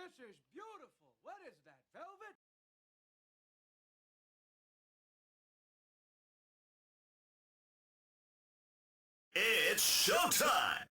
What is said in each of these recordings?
This is beautiful. What is that, velvet? It's showtime!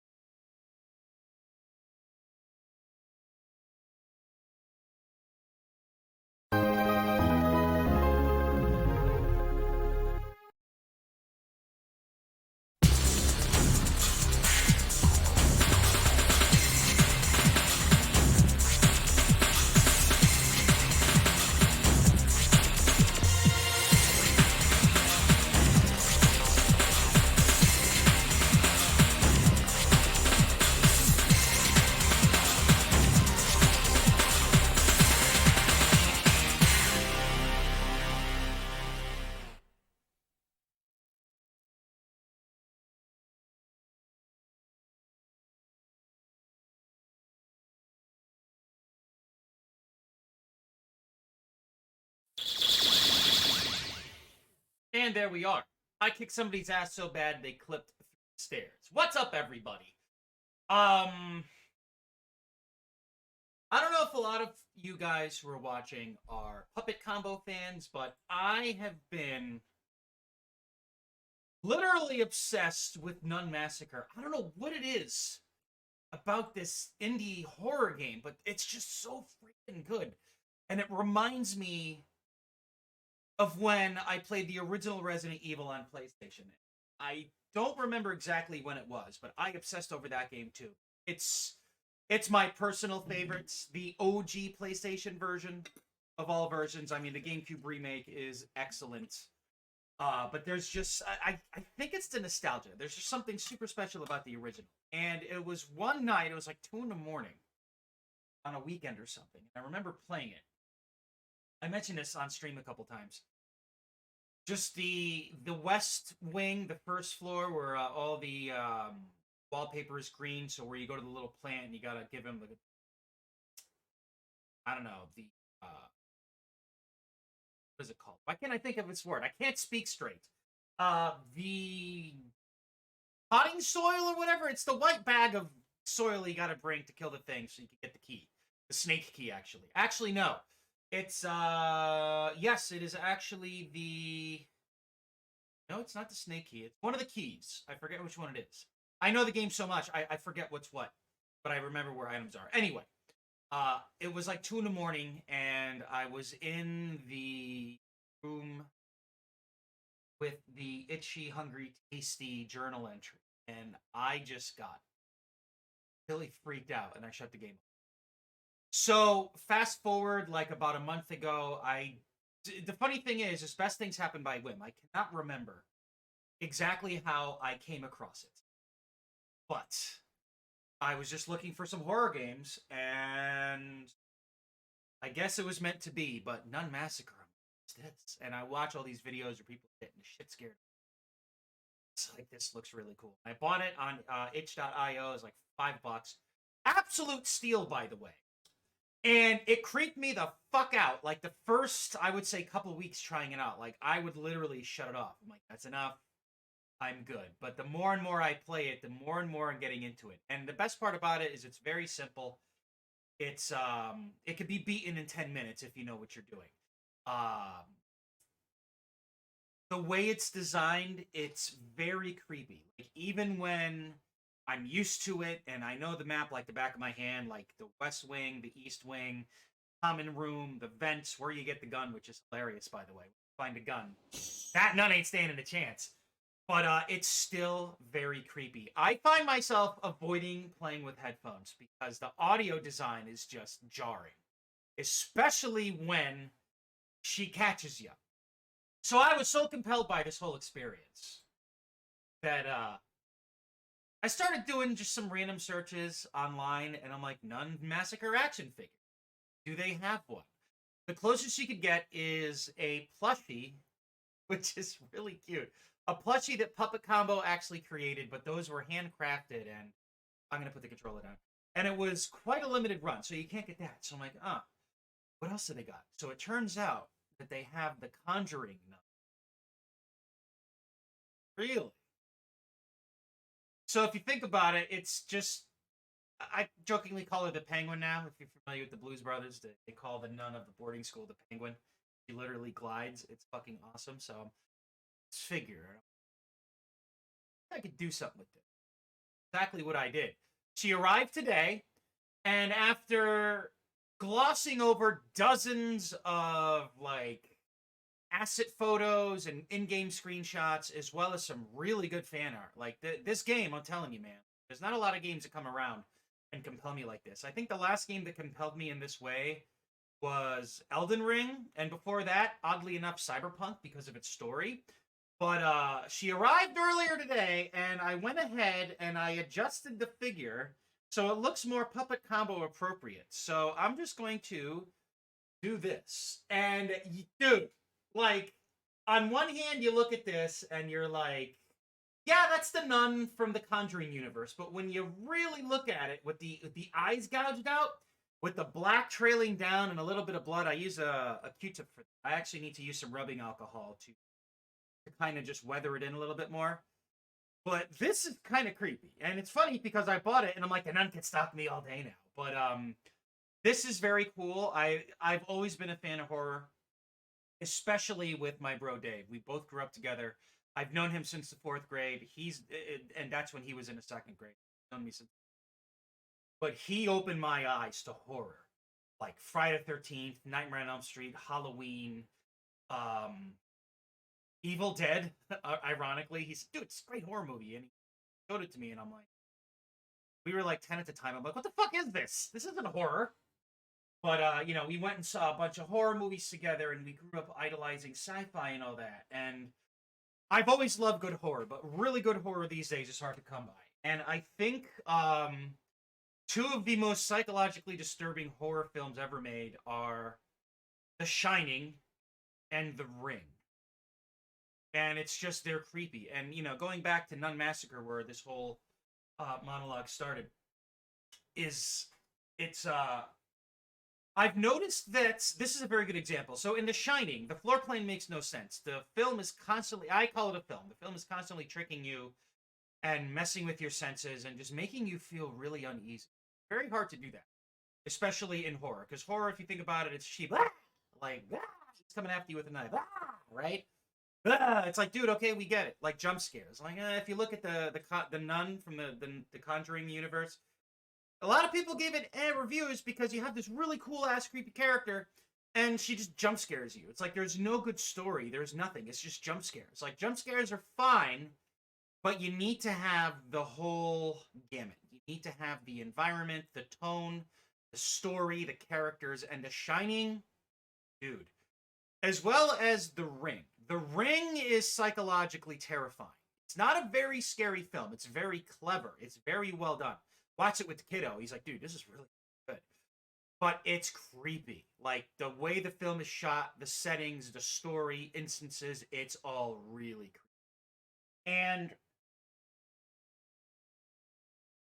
And there we are. I kicked somebody's ass so bad they clipped through the stairs. What's up, everybody? I don't know if a lot of you guys who are watching are Puppet Combo fans, but I have been literally obsessed with Nun Massacre. I don't know what it is about this indie horror game, but it's just so freaking good. And it reminds me of when I played the original Resident Evil on PlayStation. I don't remember exactly when it was, but I obsessed over that game too. It's my personal favorites. The OG PlayStation version of all versions. I mean, the GameCube remake is excellent. But there's just I think it's the nostalgia. There's just something super special about the original. And it was one night, it was like 2 a.m. on a weekend or something. I remember playing it. I mentioned this on stream a couple times. Just the west wing, the first floor, where all the wallpaper is green. So where you go to the little plant and you gotta give him the, I don't know, the what is it called? Why can't I think of its word? I can't speak straight. The potting soil or whatever. It's the white bag of soil you gotta bring to kill the thing so you can get the key. The snake key, actually. Actually, no. It's, yes, it is actually the... No, it's not the snake key. It's one of the keys. I forget which one it is. I know the game so much, I forget what's what. But I remember where items are. Anyway, it was like 2 a.m, and I was in the room with the itchy, hungry, tasty journal entry. And I just got really freaked out, and I shut the game off. So fast forward like about a month ago, the funny thing is best things happen by whim. I cannot remember exactly how I came across it, but I was just looking for some horror games, and I guess it was meant to be. But Nun Massacre, this, and I watch all these videos where people getting the shit scared. It's like, this looks really cool. I bought it on itch.io. It's like $5. Absolute steal, by the way. And it creeped me the fuck out. Like the first, I would say, couple of weeks trying it out, like I would literally shut it off. I'm like, that's enough. I'm good. But the more and more I play it, the more and more I'm getting into it. And the best part about it is it's very simple. It's it could be beaten in 10 minutes if you know what you're doing. The way it's designed, it's very creepy. Like even when I'm used to it, and I know the map like the back of my hand, like the West Wing, the East Wing, common room, the vents, where you get the gun, which is hilarious, by the way. Find a gun. That nun ain't standing a chance. But it's still very creepy. I find myself avoiding playing with headphones because the audio design is just jarring. Especially when she catches you. So I was so compelled by this whole experience that I started doing just some random searches online, and I'm like, Nun Massacre action figure. Do they have one? The closest you could get is a plushie, which is really cute. A plushie that Puppet Combo actually created, but those were handcrafted, and I'm going to put the controller down. And it was quite a limited run, so you can't get that. So I'm like, what else do they got? So it turns out that they have the Conjuring Nun. Really? So if you think about it, it's just I jokingly call her the Penguin now. If you're familiar with the Blues Brothers, they call the nun of the boarding school the Penguin. She literally glides. It's fucking awesome. So, figure I could do something with it. Exactly what I did. She arrived today, and after glossing over dozens of like asset photos and in-game screenshots, as well as some really good fan art, like this game, I'm telling you, man, there's not a lot of games that come around and compel me like this. I think the last game that compelled me in this way was Elden Ring, and before that, oddly enough, Cyberpunk because of its story. But she arrived earlier today, and I went ahead and I adjusted the figure so it looks more puppet combo appropriate. So I'm just going to do this. And dude, like, on one hand, you look at this and you're like, yeah, that's the nun from the Conjuring universe. But when you really look at it with the eyes gouged out, with the black trailing down and a little bit of blood, I use a Q-tip for that. I actually need to use some rubbing alcohol to kind of just weather it in a little bit more. But this is kind of creepy. And it's funny because I bought it and I'm like, the nun can stalk me all day now. But this is very cool. I've always been a fan of horror, especially with my bro Dave. We both grew up together. I've known him since the 4th grade. And that's when he was in the 2nd grade. He's known me since. But he opened my eyes to horror. Like Friday the 13th, Nightmare on Elm Street, Halloween, Evil Dead. Ironically, he said, dude, it's a great horror movie. And he showed it to me, and I'm like, we were like 10 at the time. I'm like, what the fuck is this? This isn't horror. But, we went and saw a bunch of horror movies together, and we grew up idolizing sci-fi and all that. And I've always loved good horror, but really good horror these days is hard to come by. And I think two of the most psychologically disturbing horror films ever made are The Shining and The Ring. And it's just, they're creepy. And, going back to Nun Massacre, where this whole monologue started, I've noticed that this is a very good example. So in The Shining, the floor plan makes no sense. The film is constantly, I call it a film. The film is constantly tricking you and messing with your senses and just making you feel really uneasy. Very hard to do that, especially in horror. Because horror, if you think about it, it's cheap. It's coming after you with a knife. Right? It's like, dude, okay, we get it. Like jump scares. Like, if you look at the nun from the Conjuring universe, a lot of people gave it reviews because you have this really cool ass creepy character, and she just jump scares you. It's like there's no good story. There's nothing. It's just jump scares. Like jump scares are fine, but you need to have the whole gamut. You need to have the environment, the tone, the story, the characters, and The Shining, dude. As well as The Ring. The Ring is psychologically terrifying. It's not a very scary film. It's very clever. It's very well done. Watch it with the kiddo. He's like, dude, this is really good. But it's creepy. Like, the way the film is shot, the settings, the story, instances, it's all really creepy. And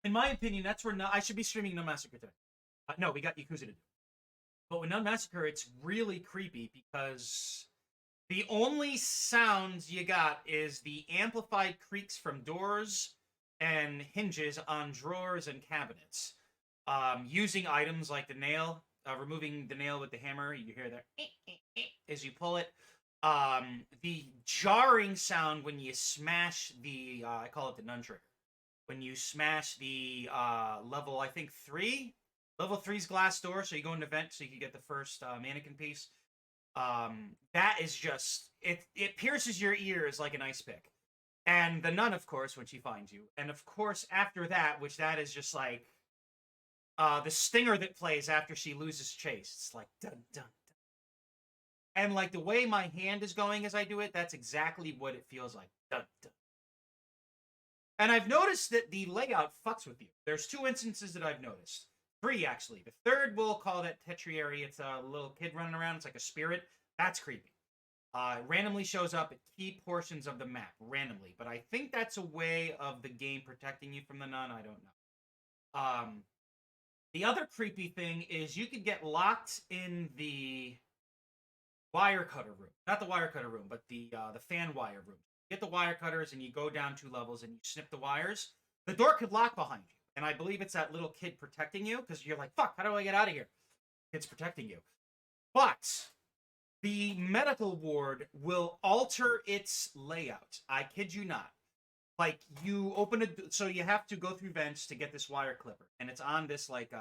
in my opinion, that's where I should be streaming No Massacre today. No, we got Yakuza to do. But with Nun Massacre, it's really creepy because the only sounds you got is the amplified creaks from doors and hinges on drawers and cabinets. Using items like the nail, removing the nail with the hammer, you hear that as you pull it. The jarring sound when you smash the, I call it the nun trigger. When you smash the level, I think 3? Level 3's glass door, so you go in the vent so you can get the first mannequin piece. That is just, it pierces your ears like an ice pick. And the nun, of course, when she finds you. And of course, after that, which that is just like the stinger that plays after she loses chase. It's like dun dun dun. And like the way my hand is going as I do it, that's exactly what it feels like. Dun dun. And I've noticed that the layout fucks with you. There's 2 instances that I've noticed. 3, actually. The third, we'll call that Tetriary. It's a little kid running around. It's like a spirit. That's creepy. Randomly shows up at key portions of the map. Randomly. But I think that's a way of the game protecting you from the nun. I don't know. The other creepy thing is you could get locked in the wire cutter room. Not the wire cutter room, but the fan wire room. You get the wire cutters and you go down 2 levels and you snip the wires. The door could lock behind you. And I believe it's that little kid protecting you, because you're like, fuck, how do I get out of here? It's protecting you. But the medical ward will alter its layout. I kid you not. Like, you open it, so you have to go through vents to get this wire clipper. And it's on this, like,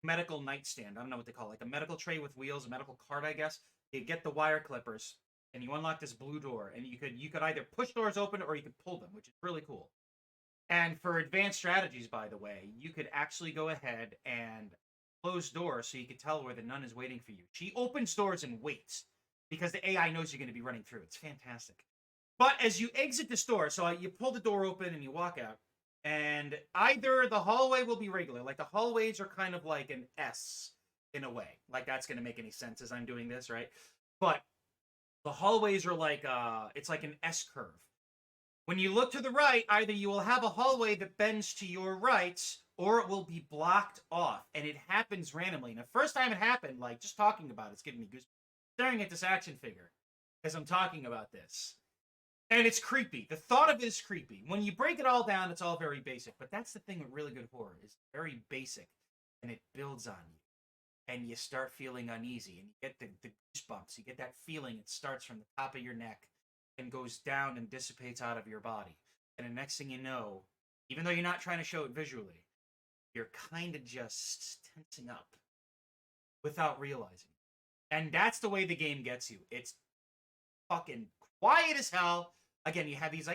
medical nightstand. I don't know what they call it. Like a medical tray with wheels, a medical cart, I guess. You get the wire clippers, and you unlock this blue door. And you could either push doors open or you could pull them, which is really cool. And for advanced strategies, by the way, you could actually go ahead and close doors so you can tell where the nun is waiting for you. She opens doors and waits because the AI knows you're going to be running through. It's fantastic. But as you exit the store, so you pull the door open and you walk out, and either the hallway will be regular, like the hallways are kind of like an S in a way. Like that's going to make any sense as I'm doing this, right? But the hallways are like, it's like an S curve. When you look to the right, either you will have a hallway that bends to your right, or it will be blocked off. And it happens randomly. And the first time it happened, like, just talking about it's giving me goosebumps. Staring at this action figure as I'm talking about this. And it's creepy. The thought of it is creepy. When you break it all down, it's all very basic. But that's the thing with really good horror. It's very basic. And it builds on you. And you start feeling uneasy. And you get the goosebumps. You get that feeling. It starts from the top of your neck and goes down and dissipates out of your body. And the next thing you know, even though you're not trying to show it visually, you're kind of just tensing up without realizing. And that's the way the game gets you. It's fucking quiet as hell. Again, you have these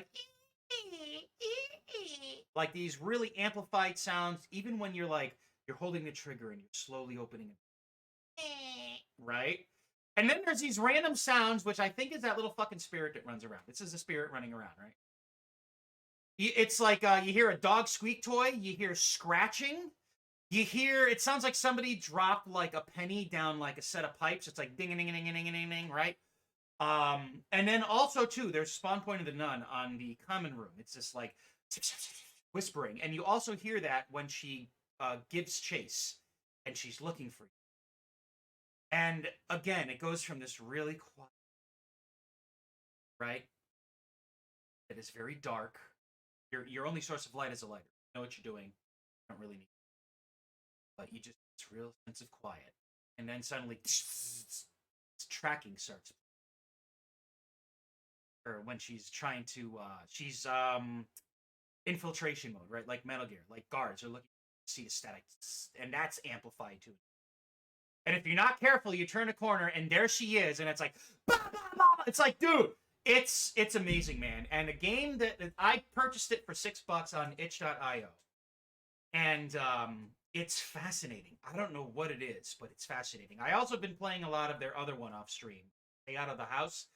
like these really amplified sounds, even when you're holding the trigger and you're slowly opening it. Right? And then there's these random sounds, which I think is that little fucking spirit that runs around. This is a spirit running around, right? It's like you hear a dog squeak toy. You hear scratching. It sounds like somebody dropped like a penny down like a set of pipes. It's like ding, ding, ding, ding, ding, ding, ding, right? And then also, too, there's spawn point of the nun on the common room. It's just like whispering. And you also hear that when she gives chase and she's looking for you. And again, it goes from this really quiet, right? It is very dark. Your only source of light is a lighter. You know what you're doing. You don't really need it. But you just, it's a real sense of quiet. And then suddenly, tracking starts. Or when she's trying to, she's infiltration mode, right? Like Metal Gear. Like guards are looking to see a static. And that's amplified too. And if you're not careful, you turn a corner and there she is, and it's like, bah, bah, bah. It's like, dude, it's amazing, man. And a game that I purchased it for $6 on itch.io, and it's fascinating. I don't know what it is, but it's fascinating. I also been playing a lot of their other one off stream, Stay Out of the House.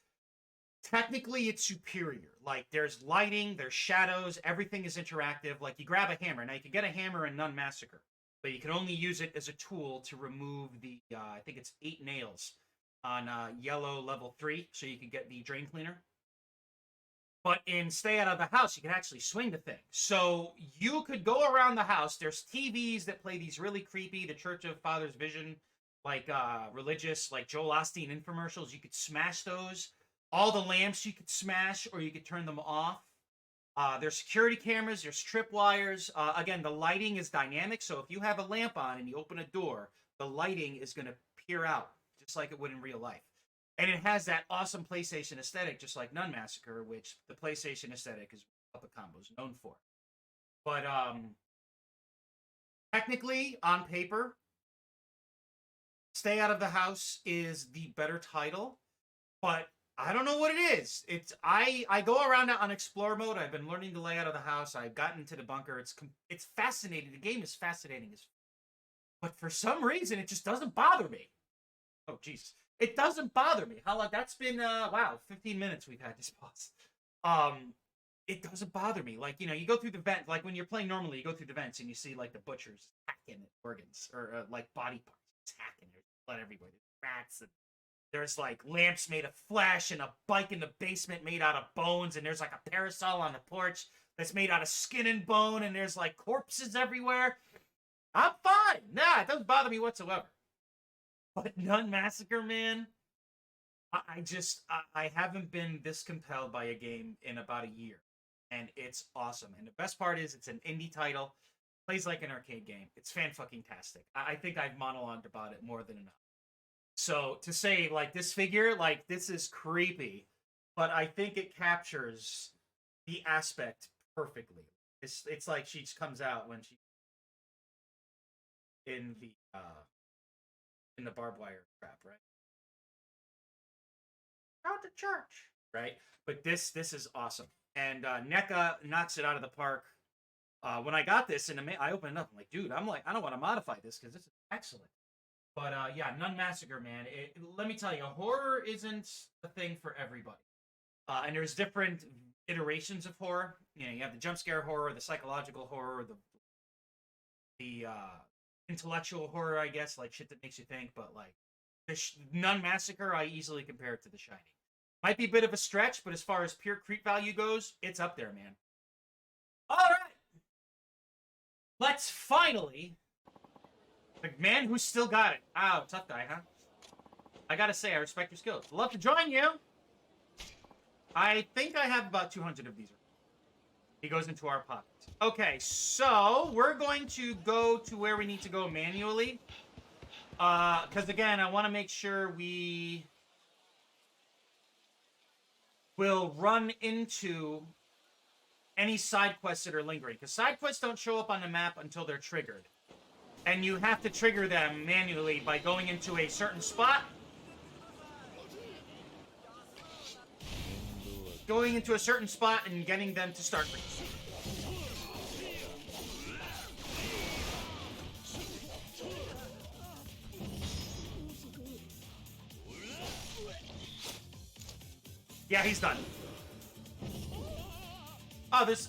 Technically, it's superior. Like, there's lighting, there's shadows, everything is interactive. Like, you grab a hammer. Now, you can get a hammer in Nun Massacre, but you can only use it as a tool to remove the, I think it's 8 nails on yellow level 3, so you can get the drain cleaner. But in Stay Out of the House, you can actually swing the thing. So you could go around the house. There's TVs that play these really creepy, the Church of Father's Vision, like religious, like Joel Osteen infomercials. You could smash those. All the lamps you could smash, or you could turn them off. There's security cameras, there's tripwires. Again, the lighting is dynamic, so if you have a lamp on and you open a door, the lighting is going to peer out, just like it would in real life. And it has that awesome PlayStation aesthetic, just like Nun Massacre, which the PlayStation aesthetic is what the combo is known for. But technically, on paper, Stay Out of the House is the better title, but I don't know what it is. I go around on explore mode. I've been learning the layout of the house. I've gotten to the bunker. It's fascinating. The game is fascinating, but for some reason it just doesn't bother me. Oh Jesus, it doesn't bother me. How long? That's been 15 minutes we've had this pause. It doesn't bother me. Like, you go through the vent. Like when you're playing normally, you go through the vents and you see like the butchers hacking at organs or like body parts. It's hacking. There's blood everywhere. There's rats and there's like lamps made of flesh and a bike in the basement made out of bones. And there's like a parasol on the porch that's made out of skin and bone. And there's like corpses everywhere. I'm fine. Nah, it doesn't bother me whatsoever. But Nun Massacre, man, I haven't been this compelled by a game in about a year. and it's awesome. And the best part is it's an indie title, plays like an arcade game. It's fan-fucking-tastic. I think I've monologued about it more than enough. So to say, like, this figure, like, this is creepy, but I think it captures the aspect perfectly. It's like she just comes out when she in the barbed wire trap, right? Out to church, right? But this is awesome, and NECA knocks it out of the park. When I got this and I opened it up, I'm like, dude, I don't want to modify this because this is excellent. But yeah, Nun Massacre, man. Let me tell you, horror isn't a thing for everybody. And there's different iterations of horror. You know, you have the jump scare horror, the psychological horror, the intellectual horror, I guess, like shit that makes you think. But like Nun Massacre, I easily compare it to The Shining. Might be a bit of a stretch, but as far as pure creep value goes, it's up there, man. All right. Let's finally... The man who's still got it. Ow, tough guy, huh? I gotta say, I respect your skills. Love to join you. I think I have about 200 of these. He goes into our pocket. Okay, so we're going to go to where we need to go manually. Because again, I want to make sure we will run into any side quests that are lingering. Because side quests don't show up on the map until they're triggered. And you have to trigger them manually by going into a certain spot. Going into a certain spot and getting them to start. Yeah, he's done. Oh, this...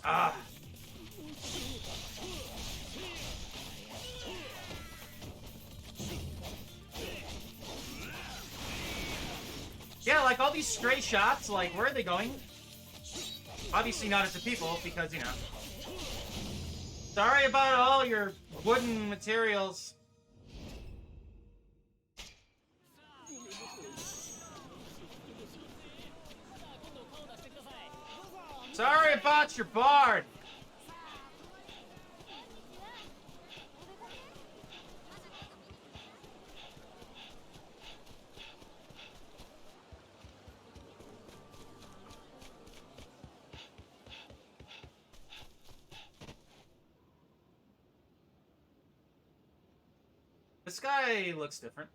Yeah, like all these stray shots, like where are they going? Obviously not at the people, because, you know. Sorry about all your wooden materials. Sorry about your bard. This guy looks different.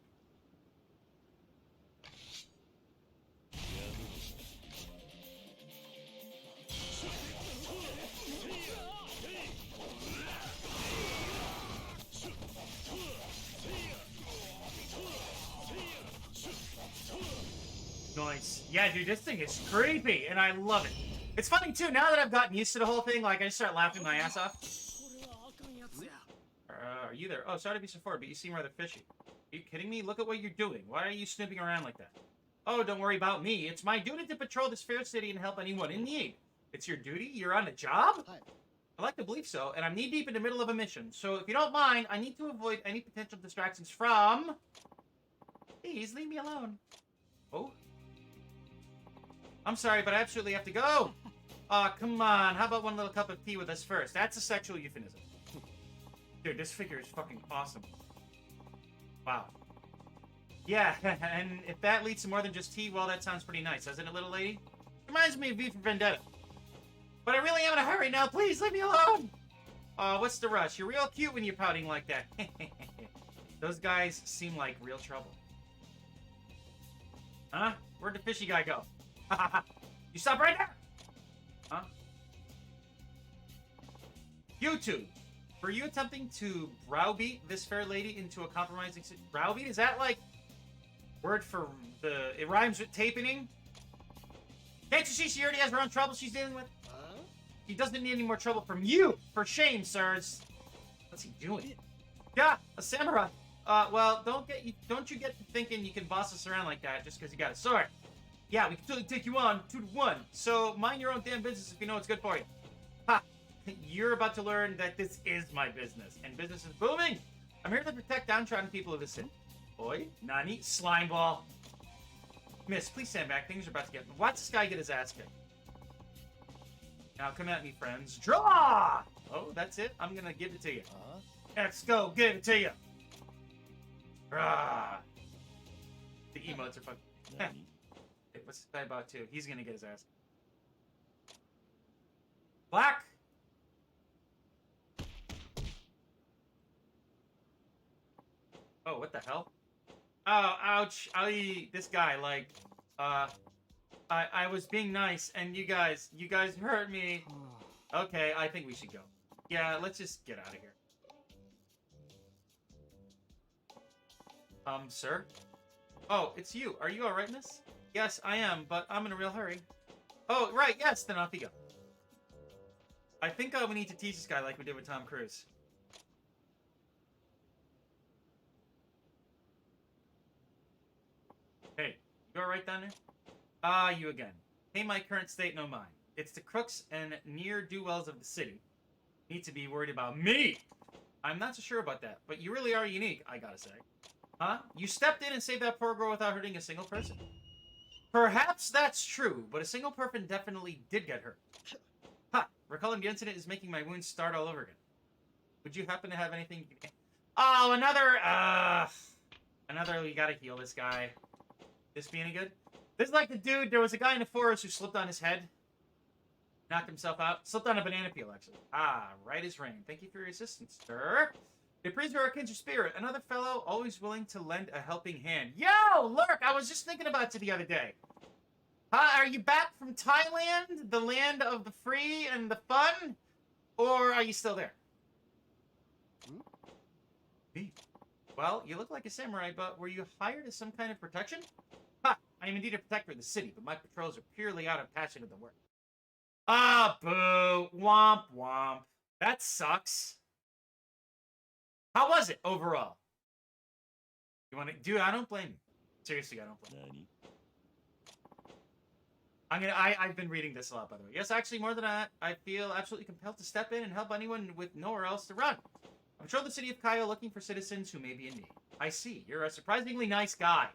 Nice. Yeah, dude, this thing is creepy, and I love it. It's funny, too, now that I've gotten used to the whole thing, like, I just start laughing my ass off. Are you there? Oh, sorry to be so forward, but you seem rather fishy. Are you kidding me? Look at what you're doing. Why are you snooping around like that? Oh, don't worry about me. It's my duty to patrol this fair city and help anyone in need. It's your duty? You're on a job? I like to believe so, and I'm knee-deep in the middle of a mission. So if you don't mind, I need to avoid any potential distractions from... Please, leave me alone. Oh? I'm sorry, but I absolutely have to go. Aw, come on. How about one little cup of tea with us first? That's a sexual euphemism. Dude, this figure is fucking awesome. Wow. Yeah, and if that leads to more than just tea, well, that sounds pretty nice, doesn't it, little lady? Reminds me of V for Vendetta. But I really am in a hurry now. Please, leave me alone. What's the rush? You're real cute when you're pouting like that. Those guys seem like real trouble. Huh? Where'd the fishy guy go? You stop right there! Huh? YouTube. Were you attempting to browbeat this fair lady into a compromising... Browbeat? Is that like... word for the... It rhymes with tapening? Can't you see she already has her own trouble she's dealing with? She doesn't need any more trouble from you! For shame, sirs! What's he doing? Yeah, a samurai! Well, don't you get to thinking you can boss us around like that just because you got a sword. Yeah, we can totally take you on 2-1. So mind your own damn business if you know what's good for you. Ha! You're about to learn that this is my business, and business is booming. I'm here to protect downtrodden people of the city. Boy, Nani, slime ball. Miss, please stand back. Things are about to get... Watch this guy get his ass kicked. Now come at me, friends. Draw! Oh, that's it? I'm gonna give it to you. Let's go, give it to you. Rah. The emotes are fucking... Hey, what's this guy about too? He's gonna get his ass. Black! Oh, what the hell? Oh, ouch. This guy, like, I was being nice, and you guys hurt me. Okay, I think we should go. Yeah, let's just get out of here. Sir? Oh, it's you. Are you alright, miss? Yes, I am, but I'm in a real hurry. Oh, right, yes, then off you go. I think we need to teach this guy like we did with Tom Cruise. Hey, you alright down there? Ah, you again. Pay my current state no mind. It's the crooks and ne'er-do-wells of the city. Need to be worried about me! I'm not so sure about that, but you really are unique, I gotta say. Huh? You stepped in and saved that poor girl without hurting a single person. Perhaps that's true, but a single person definitely did get hurt. Ha! Recalling the incident is making my wounds start all over again. Would you happen to have anything you can... Oh, another, we gotta heal this guy. This be any good? This is like the dude, there was a guy in the forest who slipped on his head. Knocked himself out. Slipped on a banana peel, actually. Ah, right as rain. Thank you for your assistance, sir. It brings her a kindred spirit. Another fellow always willing to lend a helping hand. Yo, Lurk, I was just thinking about you the other day. Are you back from Thailand, the land of the free and the fun? Or are you still there? Me? Well, you look like a samurai, but were you hired as some kind of protection? Ha! I am indeed a protector of the city, but my patrols are purely out of passion of the work. Ah, boo. Womp womp. That sucks. How was it overall? You want to... Dude, I don't blame you. Seriously, I don't blame you. I've been reading this a lot, by the way. Yes, actually, more than that, I feel absolutely compelled to step in and help anyone with nowhere else to run. I patrol the city of Kaio looking for citizens who may be in need. I see. You're a surprisingly nice guy.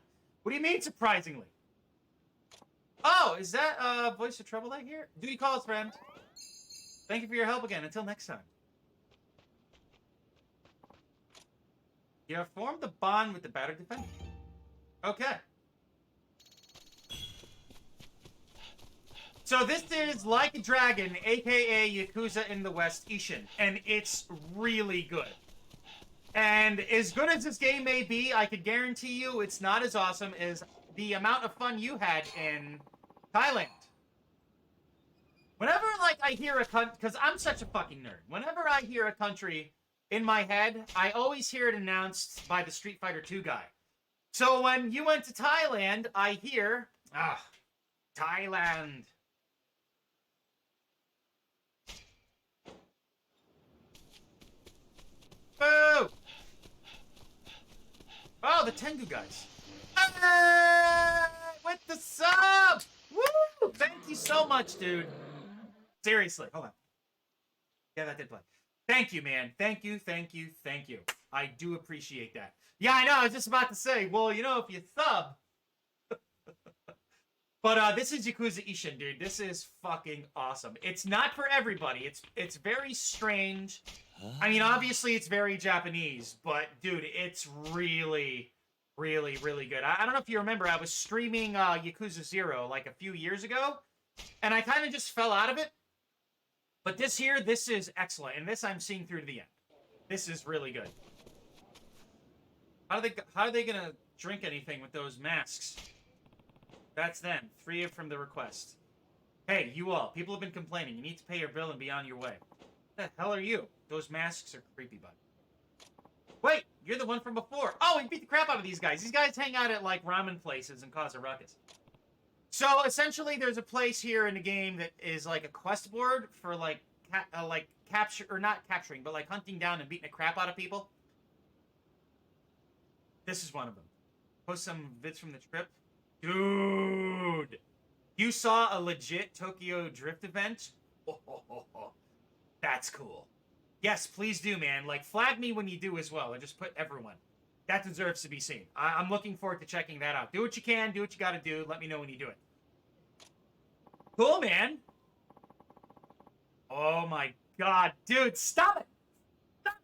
What do you mean, surprisingly? Oh, is that voice of trouble I hear? Duty calls, friend. Thank you for your help again. Until next time. You have formed a bond with the battered defender. Okay. So this is Like a Dragon, aka Yakuza in the West, Ishin. And it's really good. And as good as this game may be, I could guarantee you it's not as awesome as the amount of fun you had in Thailand. Whenever, like, I hear a country... Because I'm such a fucking nerd. Whenever I hear a country in my head, I always hear it announced by the Street Fighter 2 guy. So when you went to Thailand, I hear... Thailand. Boo! Oh, the Tengu guys. With the sub! Woo! Thank you so much, dude. Seriously. Hold on. Yeah, that did play. Thank you, man. Thank you, thank you, thank you. I do appreciate that. Yeah, I know. I was just about to say, well, you know, if you sub... But this is Yakuza Ishin, dude. This is fucking awesome. It's not for everybody. It's very strange. I mean, obviously, it's very Japanese. But, dude, it's really, really, really good. I don't know if you remember, I was streaming Yakuza 0 like a few years ago. And I kind of just fell out of it. But this is excellent. And this I'm seeing through to the end. This is really good. How are they going to drink anything with those masks? That's them. Free from the request. Hey, you all. People have been complaining. You need to pay your bill and be on your way. What the hell are you? Those masks are creepy, bud. Wait, you're the one from before. Oh, we beat the crap out of these guys. These guys hang out at, like, ramen places and cause a ruckus. So, essentially, there's a place here in the game that is, like, a quest board for, like, capture... Or not capturing, but, like, hunting down and beating the crap out of people. This is one of them. Post some vids from the trip. Dude, you saw a legit Tokyo Drift event? That's cool. Yes, please do, man. Like, flag me when you do as well, and just put everyone. That deserves to be seen. I'm looking forward to checking that out. Do what you can, do what you gotta do. Let me know when you do it. Cool, man. Oh my god, dude, stop it! Stop.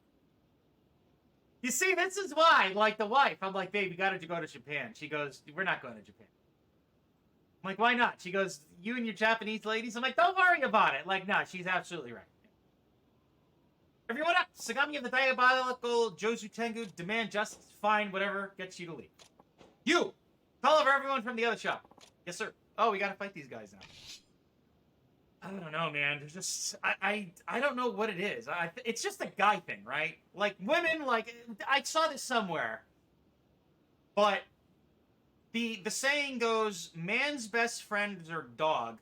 You see, this is why, like, the wife, I'm like, babe, you gotta go to Japan. She goes, we're not going to Japan. I'm like, why not? She goes, you and your Japanese ladies? I'm like, don't worry about it. Like, no, she's absolutely right. Everyone up! Sagami of the Diabolical Jozu Tengu, demand justice, fine, whatever, gets you to leave. You! Call over everyone from the other shop. Yes, sir. Oh, we gotta fight these guys now. I don't know, man. There's just I don't know what it is. It's just a guy thing, right? Like women, like I saw this somewhere, but the saying goes, "Man's best friends are dog,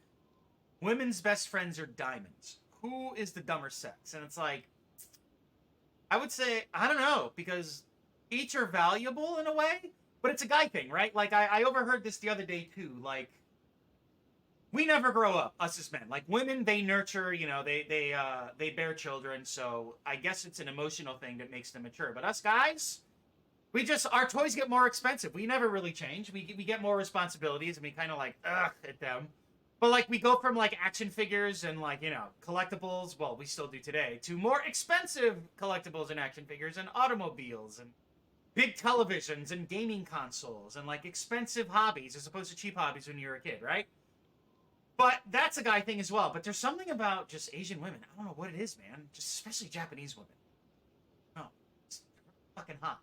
women's best friends are diamonds." Who is the dumber sex? And it's like, I would say I don't know because each are valuable in a way, but it's a guy thing, right? Like I overheard this the other day too, like. We never grow up, us as men. Like women, they nurture, you know, they bear children. So I guess it's an emotional thing that makes them mature. But us guys, we just our toys get more expensive. We never really change. We get more responsibilities, and we kind of like ugh at them. But like we go from like action figures and like you know collectibles. Well, we still do today to more expensive collectibles and action figures and automobiles and big televisions and gaming consoles and like expensive hobbies as opposed to cheap hobbies when you were a kid, right? But that's a guy thing as well. But there's something about just Asian women. I don't know what it is, man. Just especially Japanese women. No, it's fucking hot.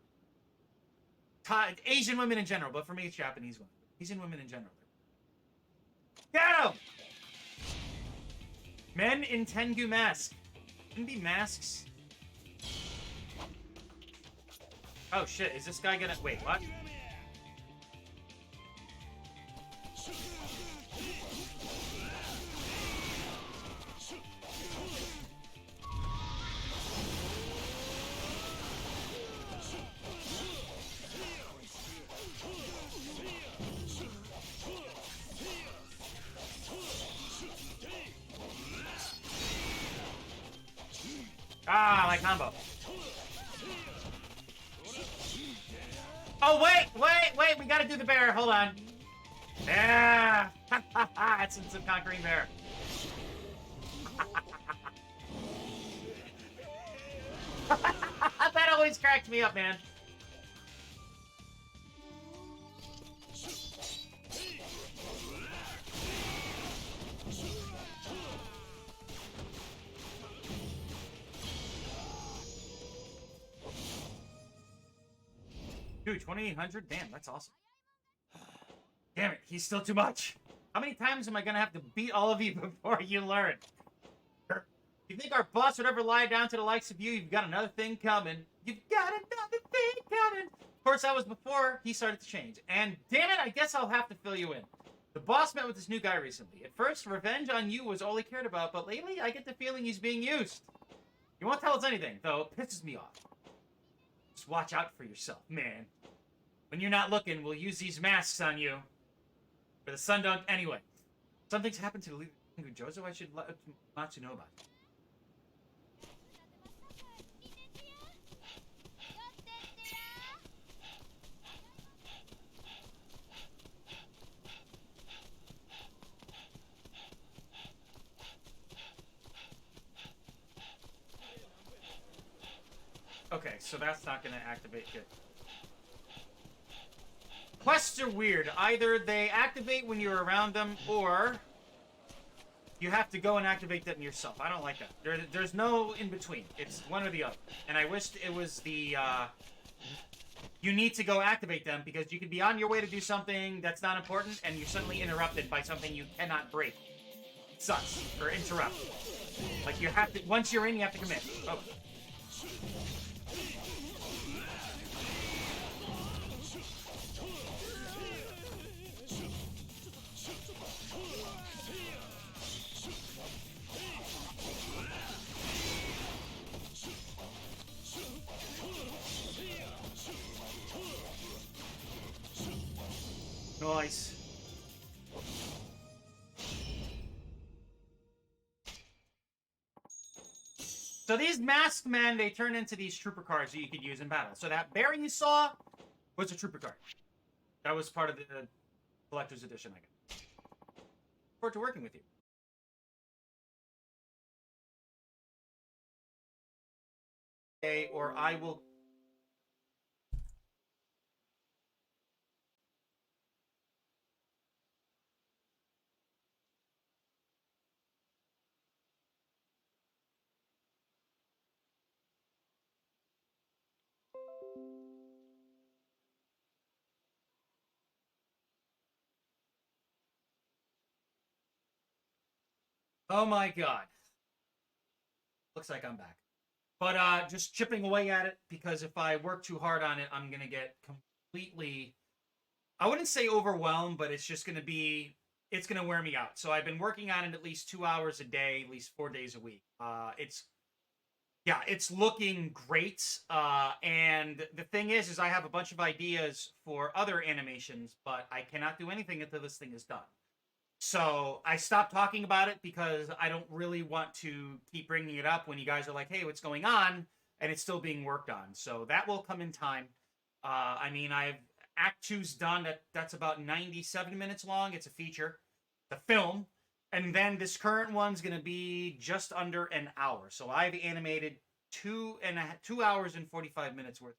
Asian women in general, but for me, it's Japanese women. Asian women in general. Get him! Men in Tengu mask. Can be masks. Oh shit! Is this guy gonna wait? What? Ah, my combo. Oh, wait, we gotta do the bear. Hold on. Yeah. It's some conquering bear. That always cracked me up, man. Dude, 2,800? Damn, that's awesome. Damn it, he's still too much. How many times am I gonna have to beat all of you before you learn? You think our boss would ever lie down to the likes of you? You've got another thing coming. You've got another thing coming. Of course, that was before he started to change. And damn it, I guess I'll have to fill you in. The boss met with this new guy recently. At first, revenge on you was all he cared about, but lately I get the feeling he's being used. He won't tell us anything, though it pisses me off. Just watch out for yourself, man. When you're not looking, we'll use these masks on you. For the sun don't... Anyway. Something's happened to the leader of Jozo I should let Matsu know about. Okay, so that's not going to activate it. Quests are weird. Either they activate when you're around them, or you have to go and activate them yourself. I don't like that. There's no in between. It's one or the other. And I wished it was the, you need to go activate them, because you could be on your way to do something that's not important, and you're suddenly interrupted by something you cannot break. It sucks. Or interrupt. Like, you have to, once you're in, you have to commit. Oh. Nice. So these masked men, they turn into these trooper cards that you could use in battle. So that bear you saw was a trooper card. That was part of the collector's edition I got. Look forward to working with you. Okay, or I will... Oh my god. Looks like I'm back. But just chipping away at it, because if I work too hard on it, I'm going to get completely... I wouldn't say overwhelmed, but it's just going to be... It's going to wear me out. So I've been working on it at least 2 hours a day, at least 4 days a week. It's looking great. And the thing is I have a bunch of ideas for other animations, but I cannot do anything until this thing is done. So I stopped talking about it because I don't really want to keep bringing it up when you guys are like, hey, what's going on? And it's still being worked on. So that will come in time. I mean, Act 2's done. That's about 97 minutes long. It's a feature, the film. And then this current one's going to be just under an hour. So I've animated 2 hours and 45 minutes worth.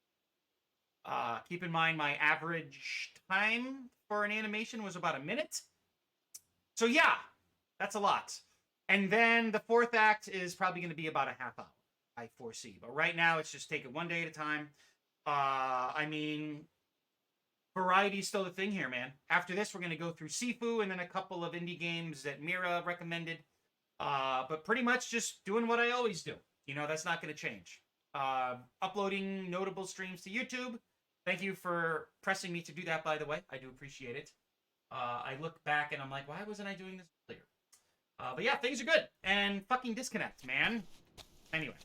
Keep in mind, my average time for an animation was about a minute. So yeah, that's a lot. And then the 4th act is probably going to be about a half hour, I foresee. But right now, it's just take it one day at a time. I mean, variety's still the thing here, man. After this, we're going to go through Sifu and then a couple of indie games that Mira recommended. But pretty much just doing what I always do. You know, that's not going to change. Uploading notable streams to YouTube. Thank you for pressing me to do that, by the way. I do appreciate it. I look back and I'm like, why wasn't I doing this earlier? But yeah, things are good. And fucking disconnect, man. Anyway.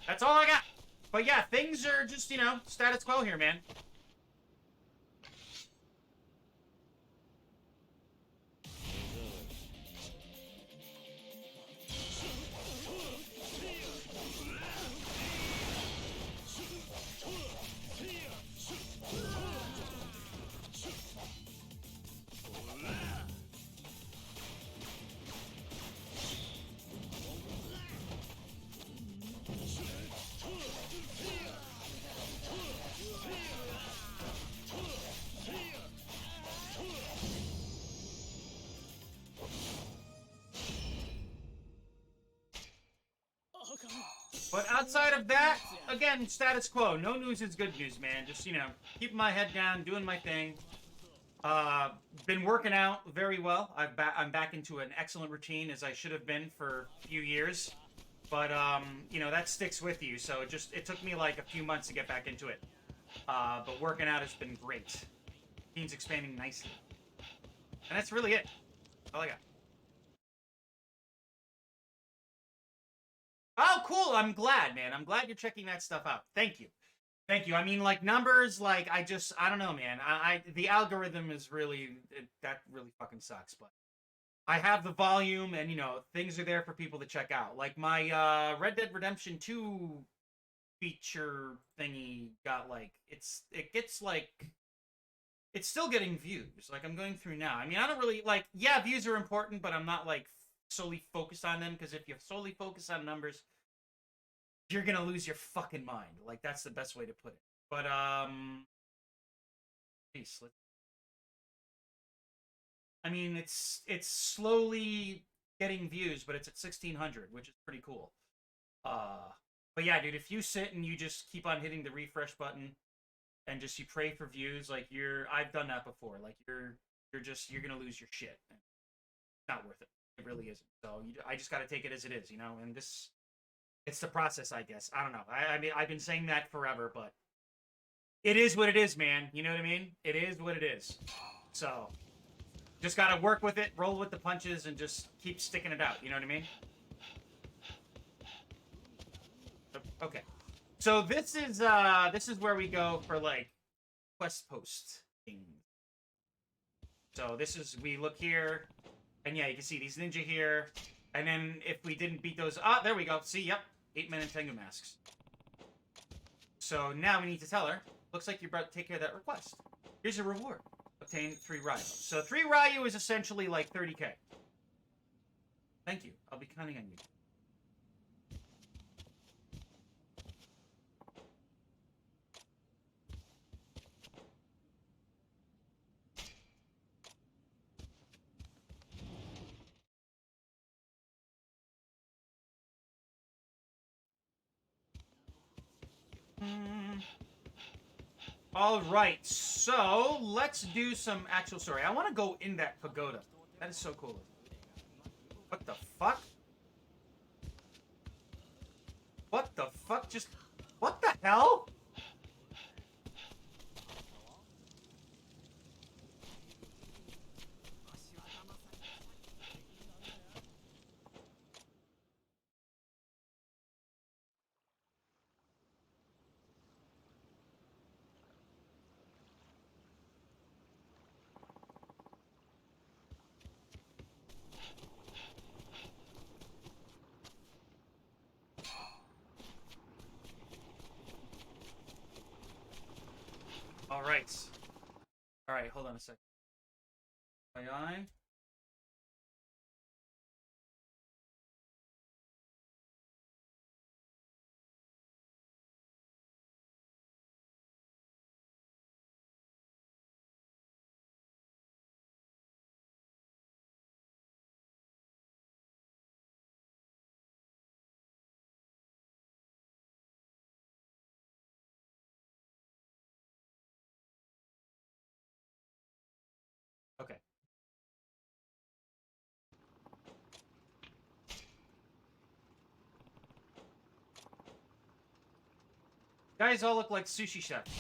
That's all I got. But yeah, things are just, you know, status quo here, man. But outside of that, again, status quo. No news is good news, man. Just, you know, keeping my head down, doing my thing. Been working out very well. I'm back into an excellent routine, as I should have been for a few years. But, you know, that sticks with you. So it took me like a few months to get back into it. But working out has been great. Team's expanding nicely. And that's really it. All I got. Oh, cool. I'm glad, man. I'm glad you're checking that stuff out. Thank you. Thank you. I mean, like, numbers, like, I don't know, man. The algorithm is really, that really fucking sucks, but I have the volume and, you know, things are there for people to check out. Like, my, Red Dead Redemption 2 feature thingy got, like, it gets, like, it's still getting views. Like, I'm going through now. I mean, I don't really, like, yeah, views are important, but I'm not, like, solely focused on them, because if you solely focus on numbers, you're gonna lose your fucking mind. Like, that's the best way to put it. But I mean, it's slowly getting views, but it's at 1,600, which is pretty cool. But yeah, dude, if you sit and you just keep on hitting the refresh button and just you pray for views, like, I've done that before. Like, you're gonna lose your shit. It's not worth it. It really isn't. So I just got to take it as it is, you know. And it's the process, I guess. I don't know. I mean, I've been saying that forever, but it is what it is, man. You know what I mean? It is what it is. So just got to work with it, roll with the punches, and just keep sticking it out. You know what I mean? Okay. So this is where we go for, like, quest post things. So we look here. And yeah, you can see these ninja here. And then if we didn't beat those... Ah, there we go. See, yep. 8-minute Tengu masks. So now we need to tell her. Looks like you're about to take care of that request. Here's a reward. Obtain 3 Ryu. So 3 Ryu is essentially like 30k. Thank you. I'll be counting on you. All right, so let's do some actual story. I want to go in that pagoda. That is so cool. What the fuck? What the fuck? Just... What the hell? All right, hold on a second. Aye. Okay. Guys all look like sushi chefs.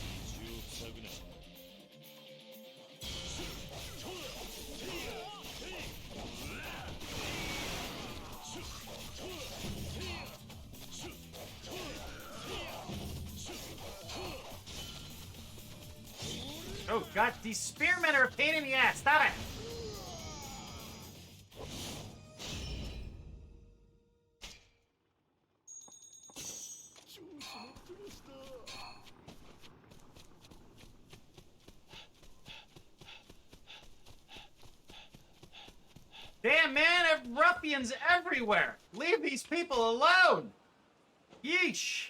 Oh god, these spearmen are a pain in the ass. Stop it! Damn, man, ruffians everywhere! Leave these people alone! Yeesh!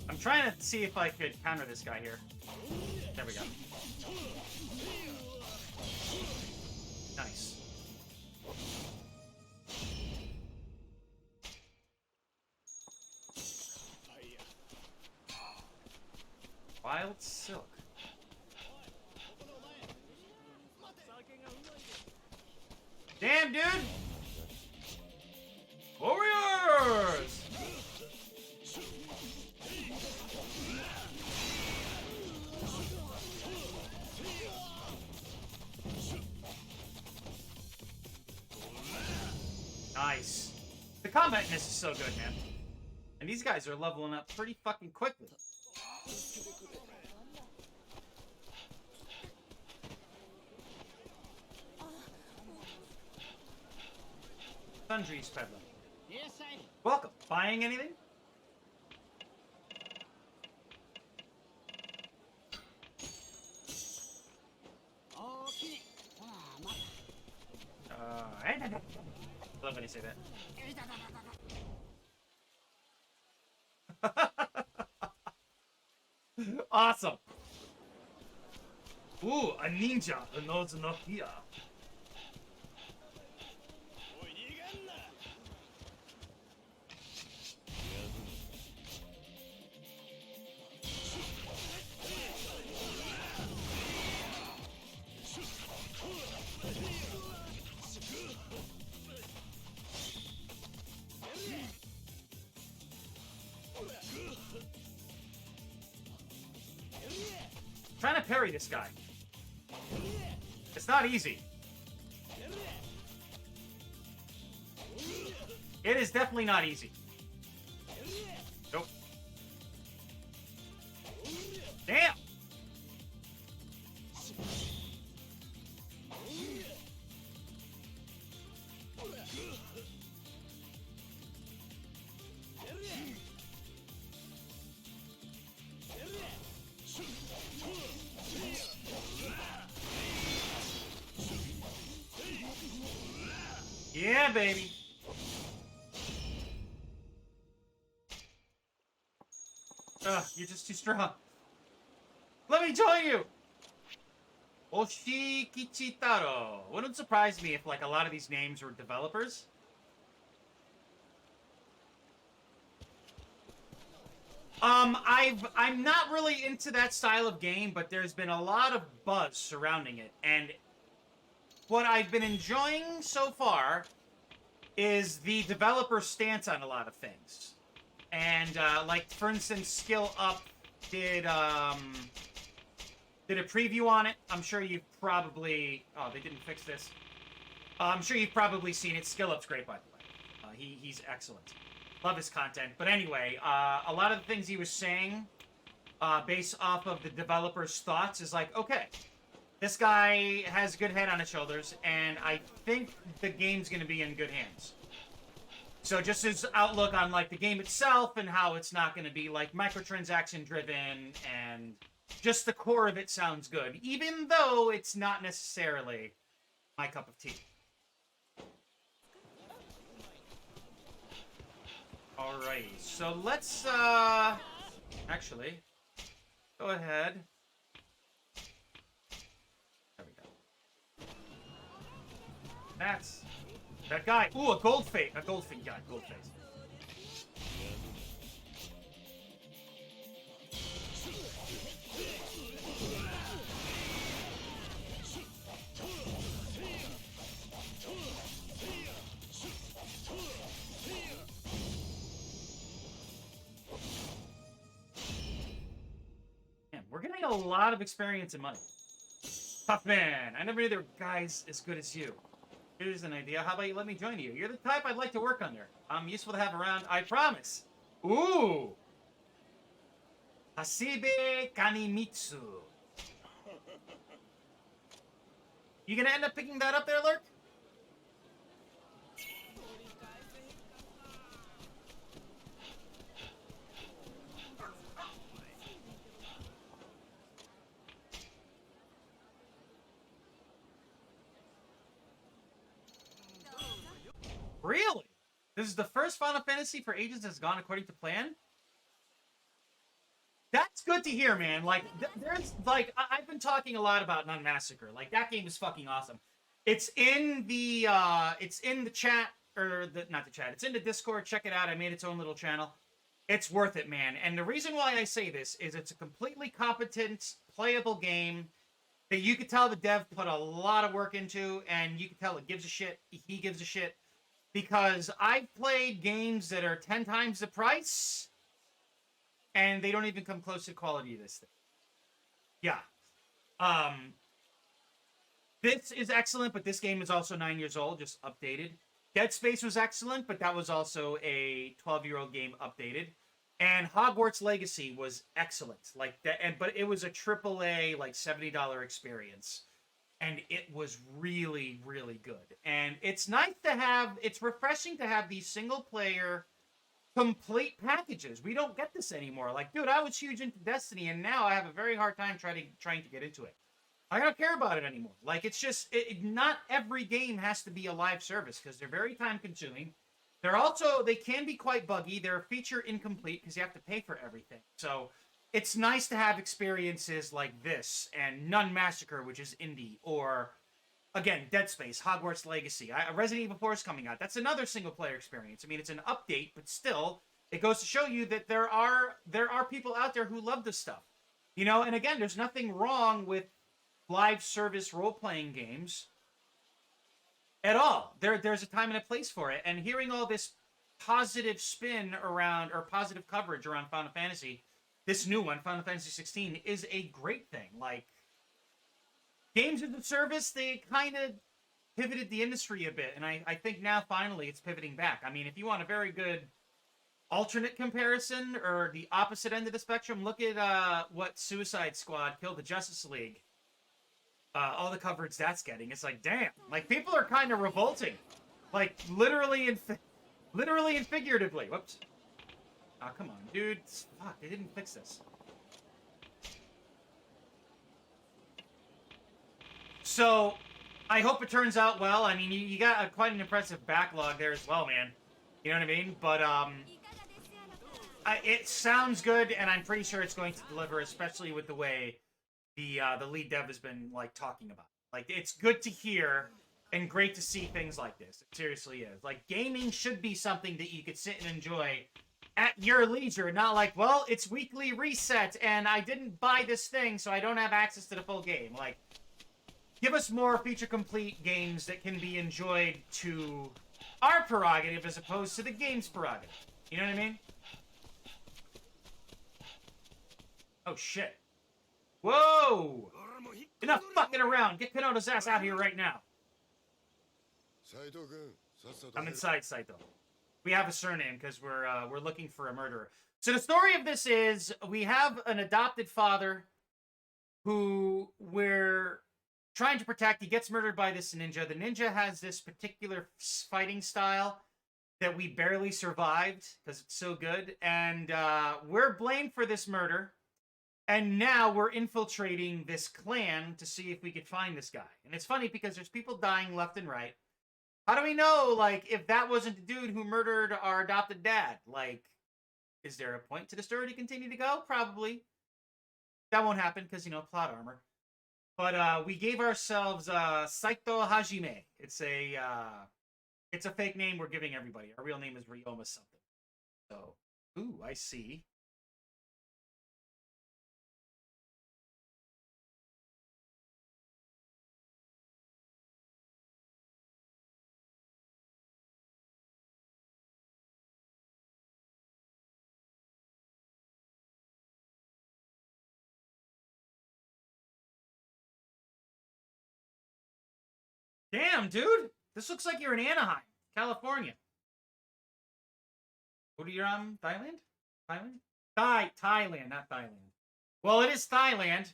I'm trying to see if I could counter this guy here. There we go. Nice. Wild silk. Damn, dude! Warriors! Nice. The combat in this is so good, man. And these guys are leveling up pretty fucking quickly. Sundries peddler. Yes, I... Welcome. Buying anything? Okay. I love when you say that. Awesome. Ooh, a ninja who knows no fear. Trying to parry this guy. It's not easy. It is definitely not easy. Nope. Damn! Yeah, baby. Ugh, you're just too strong. Let me join you! Oshikichitaro. Wouldn't surprise me if, like, a lot of these names were developers. I'm not really into that style of game, but there's been a lot of buzz surrounding it, and what I've been enjoying so far is the developer stance on a lot of things. And, like, for instance, Skill Up did a preview on it. I'm sure you've probably... Oh, they didn't fix this. I'm sure you've probably seen it. Skill Up's great, by the way. He's excellent. Love his content. But anyway, a lot of the things he was saying, based off of the developer's thoughts, is like, okay, this guy has a good head on his shoulders, and I think the game's going to be in good hands. So just his outlook on, like, the game itself and how it's not going to be, like, microtransaction-driven, and just the core of it sounds good, even though it's not necessarily my cup of tea. Alrighty, so let's, actually, go ahead. There we go. That's that guy. Ooh, a goldfin guy, goldface. Man, we're getting a lot of experience and money. Tough man. I never knew there were guys as good as you. Here's an idea. How about you let me join you? You're the type I'd like to work under. I'm useful to have around. I promise. Ooh. Hasibe Kanimitsu. You gonna end up picking that up there, Lurk? Really? This is the first Final Fantasy for ages that's gone according to plan? That's good to hear, man. Like, there's, like, I've been talking a lot about Nun Massacre. Like, that game is fucking awesome. It's in the chat, or not the chat, it's in the Discord. Check it out. I made its own little channel. It's worth it, man. And the reason why I say this is it's a completely competent, playable game that you could tell the dev put a lot of work into, and you can tell it gives a shit. He gives a shit. Because I've played games that are 10 times the price, and they don't even come close to the quality of this thing. Yeah. This is excellent, but this game is also 9 years old, just updated. Dead Space was excellent, but that was also a 12-year-old game updated. And Hogwarts Legacy was excellent. Like that, but it was a AAA, like, $70 experience. And it was really, really good. And it's nice to have, it's refreshing to have these single-player complete packages. We don't get this anymore. Like, dude, I was huge into Destiny, and now I have a very hard time trying to get into it. I don't care about it anymore. Like, it's just, not every game has to be a live service, because they're very time-consuming. They can be quite buggy. They're feature incomplete, because you have to pay for everything. So it's nice to have experiences like this, and Nun Massacre, which is indie, or, again, Dead Space, Hogwarts Legacy. Resident Evil 4 is coming out. That's another single-player experience. I mean, it's an update, but still, it goes to show you that there are people out there who love this stuff. You know, and again, there's nothing wrong with live service role-playing games at all. There's a time and a place for it, and hearing all this positive spin around, or positive coverage around Final Fantasy, this new one, Final Fantasy 16, is a great thing. Like, games as a service, they kind of pivoted the industry a bit, and I think now, finally, it's pivoting back. I mean, if you want a very good alternate comparison, or the opposite end of the spectrum, look at what Suicide Squad Killed the Justice League. All the coverage that's getting. It's like, damn. Like, people are kind of revolting. Like, literally and figuratively. Whoops. Oh, come on, dude. Fuck, they didn't fix this. So, I hope it turns out well. I mean, you got quite an impressive backlog there as well, man. You know what I mean? But it sounds good, and I'm pretty sure it's going to deliver, especially with the way the lead dev has been like talking about. Like, it's good to hear and great to see things like this. It seriously is. Like, gaming should be something that you could sit and enjoy at your leisure, not like, well, it's weekly reset, and I didn't buy this thing, so I don't have access to the full game. Like, give us more feature-complete games that can be enjoyed to our prerogative as opposed to the game's prerogative. You know what I mean? Oh, shit. Whoa! Enough fucking around! Get Kanota's ass out here right now! I'm inside Saito. We have a surname because we're looking for a murderer. So the story of this is we have an adopted father who we're trying to protect. He gets murdered by this ninja. The ninja has this particular fighting style that we barely survived because it's so good. And we're blamed for this murder. And now we're infiltrating this clan to see if we could find this guy. And it's funny because there's people dying left and right. How do we know, like, if that wasn't the dude who murdered our adopted dad? Like, is there a point to the story to continue to go? Probably. That won't happen because, you know, plot armor. But we gave ourselves Saito Hajime. It's a fake name we're giving everybody. Our real name is Ryoma something. So, ooh, I see. Damn, dude! This looks like you're in Anaheim, California. What are you on? Thailand? Thailand, not Thailand. Well, it is Thailand,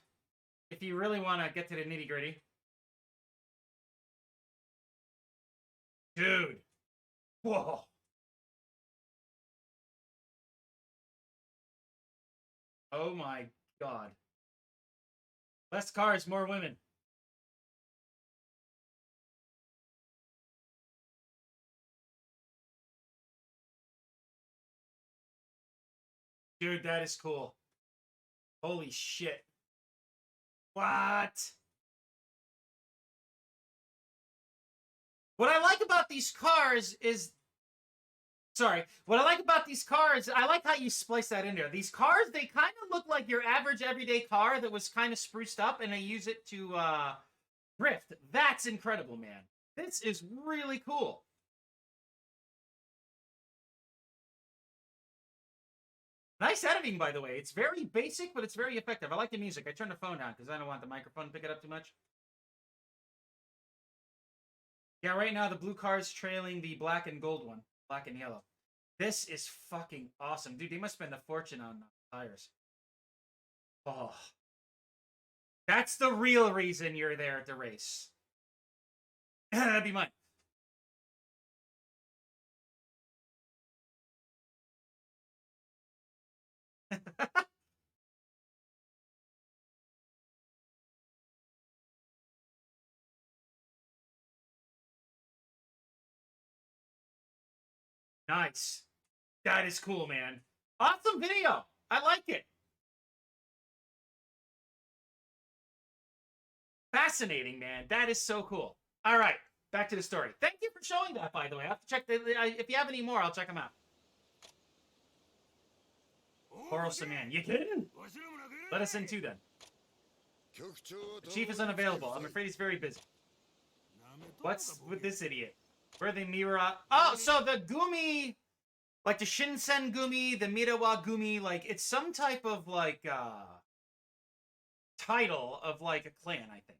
if you really want to get to the nitty-gritty. Dude. Whoa. Oh my god. Less cars, more women. Dude, that is cool. Holy shit. What? What I like about these cars is... Sorry. What I like about these cars, I like how you splice that in there. These cars, they kind of look like your average everyday car that was kind of spruced up, and they use it to drift. That's incredible, man. This is really cool. Nice editing, by the way. It's very basic, but it's very effective. I like the music. I turned the phone down because I don't want the microphone to pick it up too much. Yeah, right now the blue car's trailing the black and gold one. Black and yellow. This is fucking awesome. Dude, they must spend a fortune on tires. Oh. That's the real reason you're there at the race. That'd be mine. Nice. That is cool, man. Awesome video. I like it. Fascinating, man. That is so cool. All right. Back to the story. Thank you for showing that, by the way. I have to check. If you have any more, I'll check them out. Quarrelsome man. You kidding? Let us in too, then. The chief is unavailable. I'm afraid he's very busy. What's with this idiot? Where are the Mira? Oh, so the Gumi, like the Shinsen Gumi, the Mirawa Gumi, like it's some type of like title of like a clan, I think.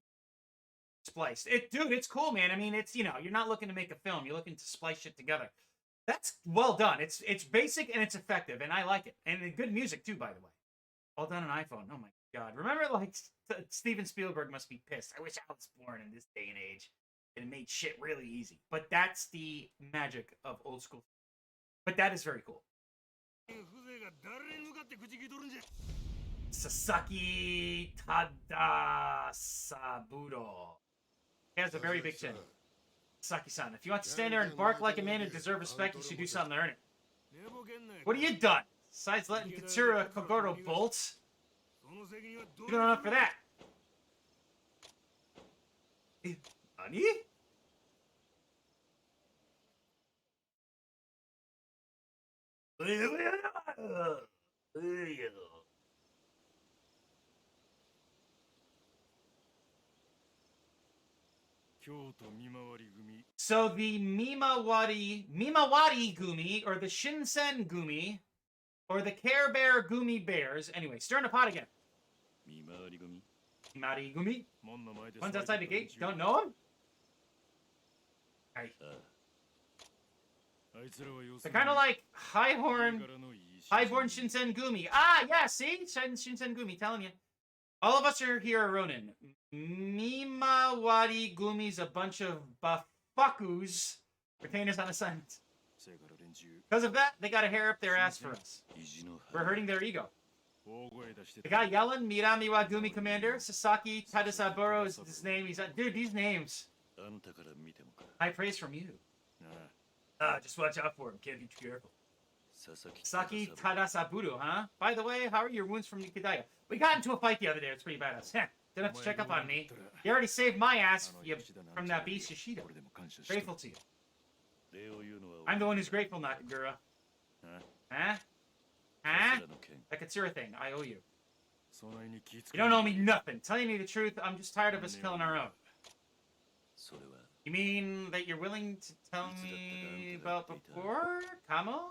Spliced. Dude, it's cool, man. I mean, it's, you know, you're not looking to make a film. You're looking to splice shit together. That's well done. It's basic and it's effective, and I like it. And good music too, by the way. All done on iPhone. Oh my god. Remember, like Steven Spielberg must be pissed. I wish I was born in this day and age. And it made shit really easy. But that's the magic of old school. But that is very cool. Sasaki Tadasaburo. He has a very big chin. Saki-san, if you want to stand there and bark like a man and deserve respect, you should do something to earn it. What have you done? Besides letting Katsura Kogoro bolt? You don't enough for that. Nani? So the Mimawari Gumi, or the Shinsen Gumi, or the Care Bear Gumi Bears. Anyway, stir in the pot again. Mimawari Gumi? One's outside the gate. Don't know him? Hey. They're kind of like Highborn Shinsen Gumi. Ah, yeah, see? Shinsen Gumi, telling you. All of us are here are Ronin. Mimawari Gumi's a bunch of buffakus, retainers on assignment. Because of that, they got a hair up their ass for us. We're hurting their ego. The guy yelling, Miramiwa Gumi Commander, Sasaki Tadasaburo is his name. Dude, these names. High praise from you. Just watch out for him. Can't be too careful. Sasaki Tadasaburo, huh? By the way, how are your wounds from Nikidaya? We got into a fight the other day. It's pretty badass. Didn't have to check up on me. You already saved my ass from that beast Yoshida. Grateful to you. I'm the one who's grateful, Nakagura. Huh? Huh? That Katsura thing. I owe you. You don't owe me nothing. Telling me the truth, I'm just tired of us killing our own. You mean that you're willing to tell me about before, Kamo?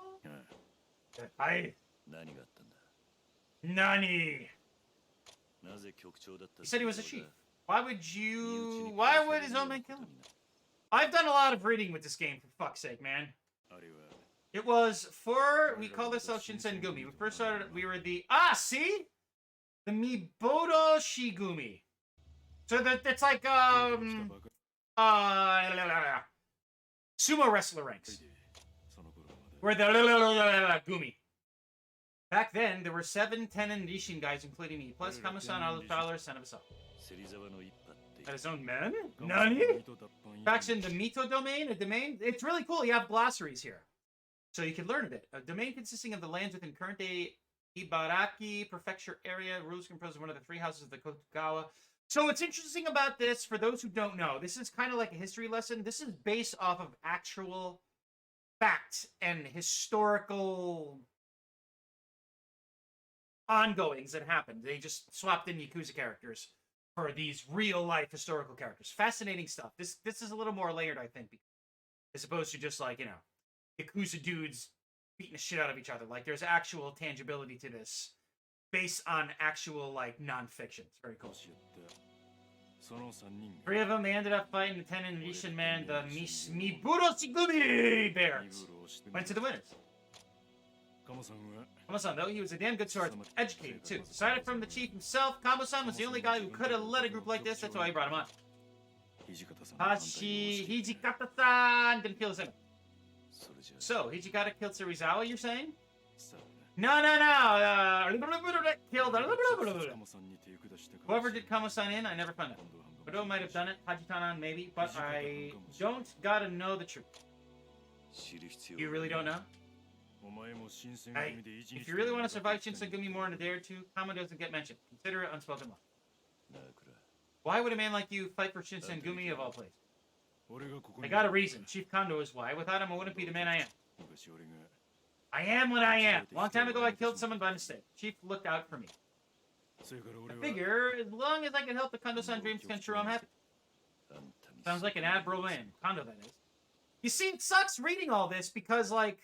Nani? He said he was a chief. Why would his own man kill him? I've done a lot of reading with this game, for fuck's sake, man. It was we called ourselves Shinsen Gumi. We first started, we were the, see? The Mibodo Shigumi. So that's like, sumo wrestler ranks. We're the Gumi. Back then, there were 7 Tenin Ishin guys, including me, plus Kamo-san, all the Fowler, son of a son. Had his own men? Nani? Faction the Mito domain, a domain? It's really cool, you have glossaries here. So you can learn a bit. A domain consisting of the lands within current-day Ibaraki prefecture area. Rules composed of one of the 3 houses of the Kotogawa. So what's interesting about this, for those who don't know, this is kind of like a history lesson. This is based off of actual facts and historical ongoings that happened. They just swapped in Yakuza characters for these real-life historical characters. Fascinating stuff. This is a little more layered, I think, as opposed to just like, Yakuza dudes beating the shit out of each other. Like, there's actual tangibility to this based on actual, like, non-fiction. It's very cool. 3 of them, they ended up fighting the Tenin Rishin man, the Miburo Shigumi Bears. Went to the winners. Kamo-san, though, he was a damn good swordsman. Educated, too. Aside from the chief himself, Kamo-san was the only guy who could have led a group like this. That's why he brought him on. Hijikata-san didn't kill his enemy. So, Hijikata killed Serizawa, you're saying? No. Killed. Whoever did Kamo-san in, I never found out. Odo might have done it, Hajitanan maybe, but I don't gotta know the truth. You really don't know? Hey, if you really want to survive Shinsen Gumi more in a day or two, Kamo doesn't get mentioned. Consider it unspoken law. Why would a man like you fight for Shinsen Gumi of all places? I got a reason. Chief Kondo is why. Without him, I wouldn't be the man I am. I am what I am. Long time ago, I killed someone by mistake. Chief looked out for me. I figure, as long as I can help the Kondo-san dreams come true, I'm happy. Sounds like an admiral win. Kondo, that is. You see, it sucks reading all this because, like,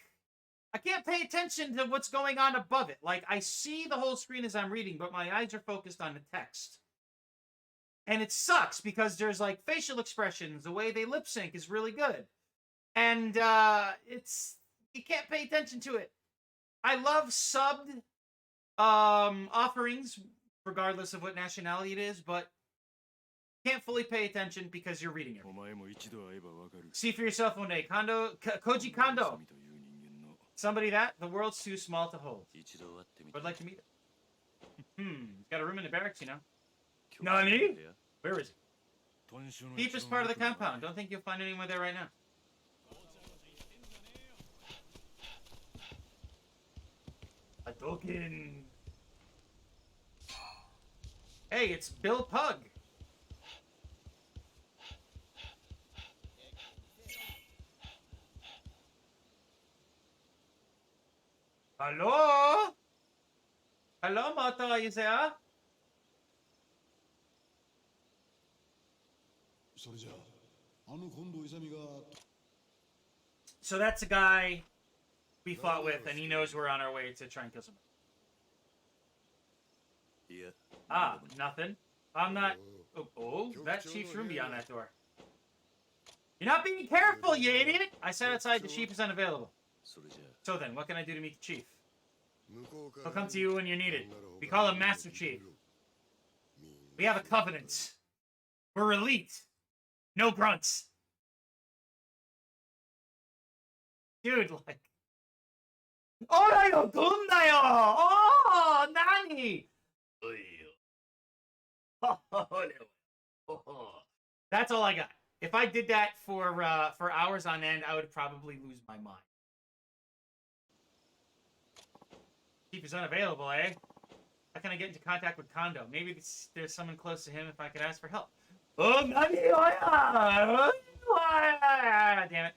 I can't pay attention to what's going on above it. Like, I see the whole screen as I'm reading, but my eyes are focused on the text. And it sucks because there's, like, facial expressions. The way they lip sync is really good. And, you can't pay attention to it. I love subbed offerings, regardless of what nationality it is, but can't fully pay attention because you're reading it. See for yourself one day. Koji Kondo. Somebody that the world's too small to hold. Would like to meet him. He's got a room in the barracks, Nani? Where is Deepest part of the compound. Don't think you'll find anyone there right now. A token. Hey, it's Bill Pug. Hello? Hello, Moto, are you there? So that's a guy we fought with, and he knows we're on our way to try and kill someone. Ah, nothing. I'm not... Oh, that chief's room beyond that door. You're not being careful, you idiot! I said outside the chief is unavailable. So then, what can I do to meet the chief? He'll come to you when you're needed. We call him Master Chief. We have a covenant. We're elite. No grunts. Dude, like... Orayo, gundayo! Oh, nani? That's all I got. If I did that for hours on end, I would probably lose my mind. Chief is unavailable, eh? How can I get into contact with Kondo? Maybe there's someone close to him if I could ask for help. Oh, damn it.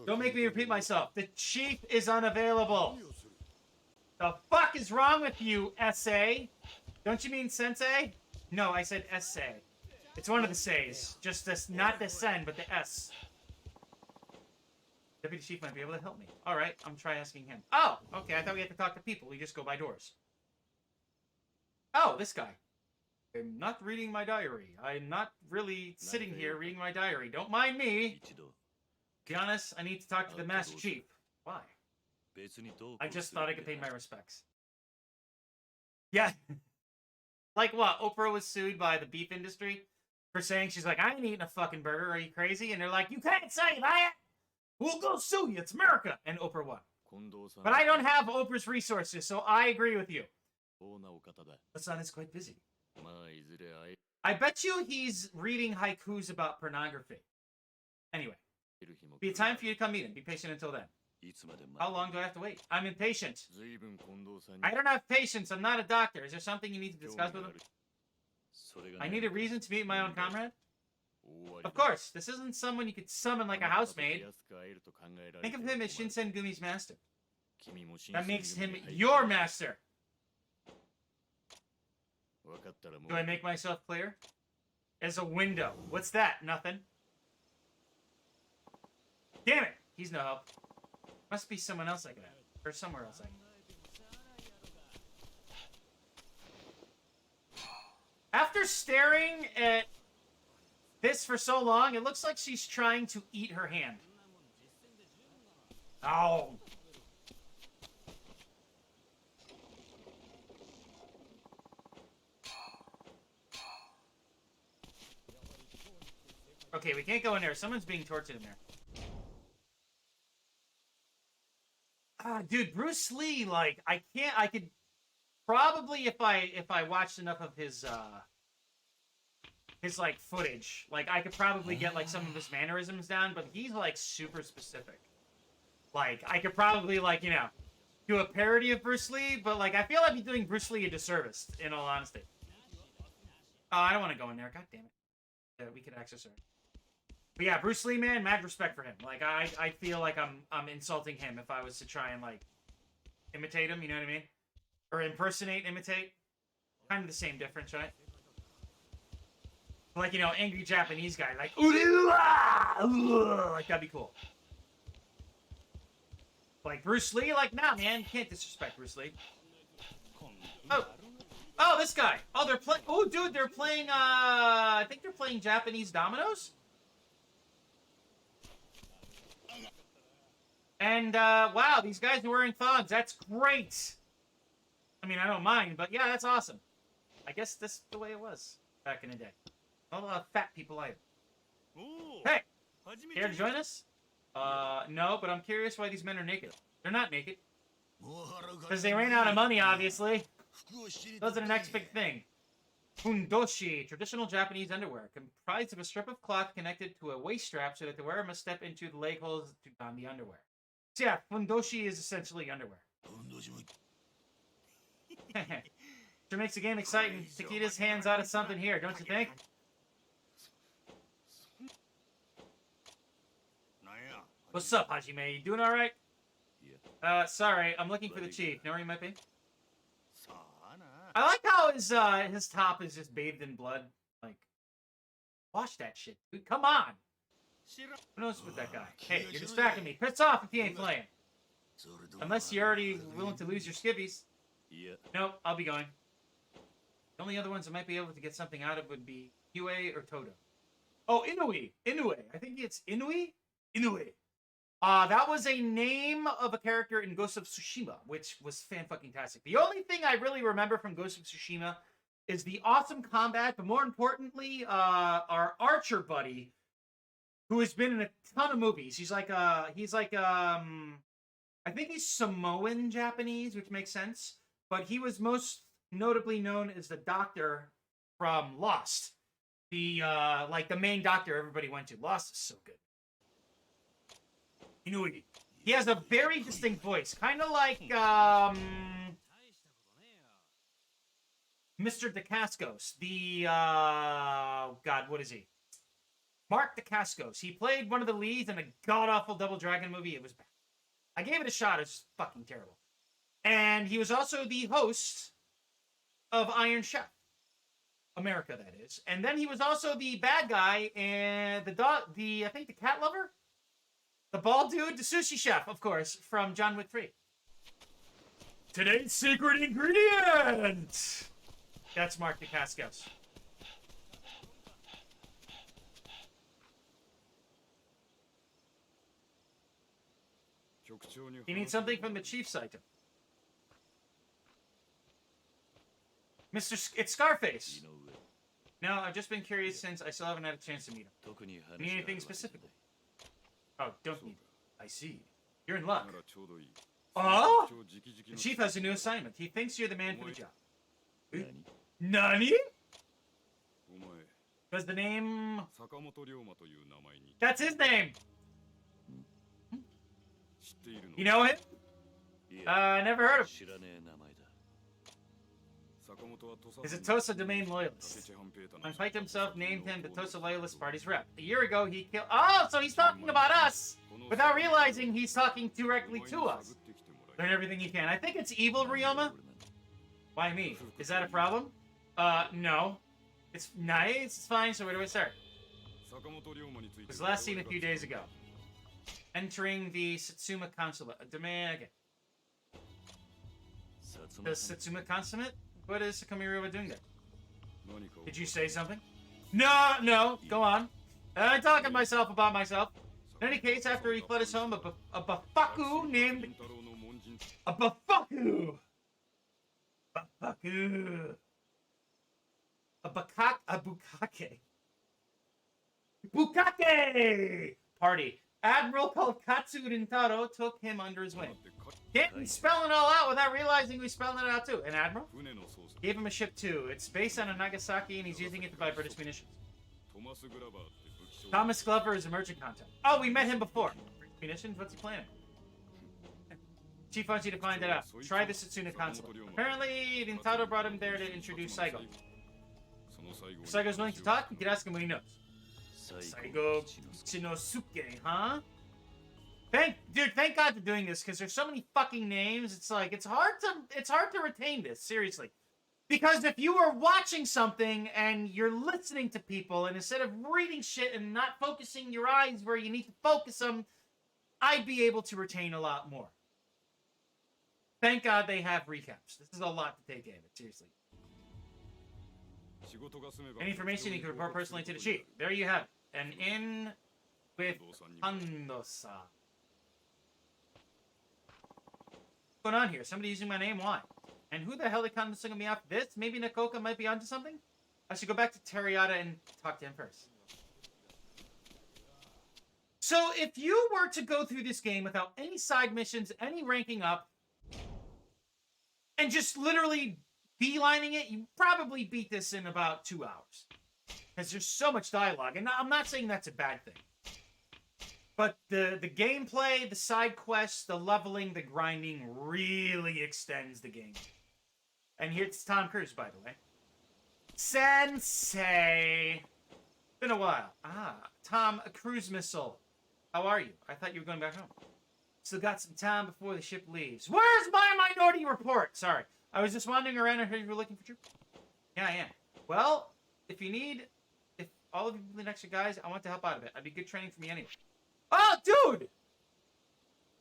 Don't make me repeat myself. The chief is unavailable. The fuck is wrong with you, S.A.? Don't you mean sensei? No, I said S.A. It's one of the says. Just this, not the sen, but the S. Deputy Chief might be able to help me. Alright, I'm try asking him. Oh, okay, I thought we had to talk to people. We just go by doors. Oh, this guy. I'm not reading my diary. I'm not really sitting here reading my diary. Don't mind me. To be honest, I need to talk to the Master Chief. Why? I just thought I could pay my respects. Yeah. Like what? Oprah was sued by the beef industry for saying, she's like, I ain't eating a fucking burger. Are you crazy? And they're like, you can't say that. We'll go sue you. It's America. And Oprah won. But I don't have Oprah's resources, so I agree with you. Hassan is quite busy. I bet you he's reading haikus about pornography. Anyway, be a time for you to come meet him. Be patient until then. How long do I have to wait? I'm impatient. I don't have patience. I'm not a doctor. Is there something you need to discuss with him? I need a reason to meet my own comrade? Of course. This isn't someone you could summon like a housemaid. Think of him as Shinsengumi's master. That makes him your master. Do I make myself clear? As a window. What's that? Nothing. Damn it! He's no help. Must be someone else I can have. Or somewhere else I can. After staring at this for so long, it looks like she's trying to eat her hand. Oh. Okay, we can't go in there. Someone's being tortured in there. Ah, dude, Bruce Lee, like, I could probably, if I watched enough of his like footage, like I could probably get like some of his mannerisms down, but he's like super specific. Like I could probably like, you know, do a parody of Bruce Lee, but like I feel I'd be doing Bruce Lee a disservice, in all honesty. Oh, I don't want to go in there. God damn it. Yeah, we could access her. But yeah, Bruce Lee, man, mad respect for him. Like I feel like I'm insulting him if I was to try and like imitate him, you know what I mean? Or impersonate, imitate. Kind of the same difference, right? Like, you know, angry Japanese guy, like, like that'd be cool. Like Bruce Lee, like, nah, man, you can't disrespect Bruce Lee. Oh, this guy. Oh, they're playing. Oh, dude, they're playing. I think they're playing Japanese dominoes. And wow, these guys are wearing thongs. That's great. I mean, I don't mind, but yeah, that's awesome. I guess this is the way it was back in the day. All fat people either. Hey, here to join us? No, but I'm curious why these men are naked. They're not naked. Because they ran out of money, obviously. Those are the next big thing. Fundoshi, traditional Japanese underwear, comprised of a strip of cloth connected to a waist strap so that the wearer must step into the leg holes to don the underwear. So yeah, fundoshi is essentially underwear. Sure makes the game exciting. Takeda's hands out of something here, don't you think? What's up, Hajime? You doing all right? Sorry, I'm looking for the chief. Know where he might be? I like how his top is just bathed in blood. Like, wash that shit, dude. Come on. Who knows with that guy? Hey, you're distracting me. Piss off if he ain't playing. Unless you're already willing to lose your skivvies. Nope, I'll be going. The only other ones I might be able to get something out of would be Yue or Todo. Oh, Inui. Inui. I think it's Inui? Inui. That was a name of a character in Ghost of Tsushima, which was fan-fucking-tastic. The only thing I really remember from Ghost of Tsushima is the awesome combat, but more importantly, our archer buddy, who has been in a ton of movies. He's like, I think he's Samoan Japanese, which makes sense. But he was most notably known as the doctor from Lost. The main doctor everybody went to. Lost is so good. Inui. He has a very distinct voice, kind of like Mr. Dacascos. God, what is he? Mark Dacascos. He played one of the leads in a god-awful Double Dragon movie. It was bad. I gave it a shot. It's fucking terrible. And he was also the host of Iron Chef. America, that is. And then he was also the bad guy and I think the cat lover? The bald dude, the sushi chef, of course, from John Wick 3. Today's secret ingredient! That's Mark Dacascos. You need something from the chief's item. It's Scarface. No, I've just been curious since I still haven't had a chance to meet him. You need anything specifically? Oh, don't need it. I see. You're in luck. Oh? The chief has a new assignment. He thinks you're the man for the job. Nani? Does the name... That's his name! You know him? Never heard of him. Is a Tosa domain loyalist. When Fight himself named him the Tosa Loyalist Party's rep. A year ago, he killed... Oh, so he's talking about us! Without realizing he's talking directly to us. Learn everything you can. I think it's evil, Ryoma. Why me? Is that a problem? No. It's nice, it's fine, so where do I start? It was last seen a few days ago. Entering the Satsuma consulate. Domain again. The Satsuma consulate? What is Sakamiru doing there? Did you say something? No, go on. I'm talking to myself about myself. In any case, after he fled his home, a Bafaku named... A Bafaku! Bafaku! A Bukake! Bukake! Party. Admiral called Katsu Rintaro took him under his wing. Can't spell it all out without realizing we spelled it out too. An admiral? Gave him a ship too. It's based on a Nagasaki and he's using it to buy British munitions. Thomas Glover is a merchant contact. Oh, we met him before. Munitions? What's he planning? Chief wants you to find it out. Try the Satsuna consulate. Apparently, Rintaro brought him there to introduce Saigo. If Saigo's willing to talk, you can ask him what he knows. Saigo Chinosuke, huh? Thank God for doing this, because there's so many fucking names. It's like, it's hard to retain this, seriously. Because if you are watching something and you're listening to people, and instead of reading shit and not focusing your eyes where you need to focus them, I'd be able to retain a lot more. Thank God they have recaps. This is a lot to take in, seriously. Any information you can report personally to the chief. There you have it. An in with Hando-san. What's going on here? Somebody using my name? Why? And who the hell is Hando-san me after this? Maybe Nakoka might be onto something? I should go back to Teriyata and talk to him first. So, if you were to go through this game without any side missions, any ranking up, and just literally beelining it, you probably beat this in about 2 hours. Because there's so much dialogue. And I'm not saying that's a bad thing. But the gameplay, the side quests, the leveling, the grinding really extends the game. And here's Tom Cruise, by the way. Sensei! Been a while. Tom, a cruise missile. How are you? I thought you were going back home. Still got some time before the ship leaves. Where's my Minority Report? Sorry. I was just wandering around and heard you were looking for troops. Yeah, I am. Well, if all of you need extra guys, I want to help out a bit. I'd be good training for me anyway. Oh, dude!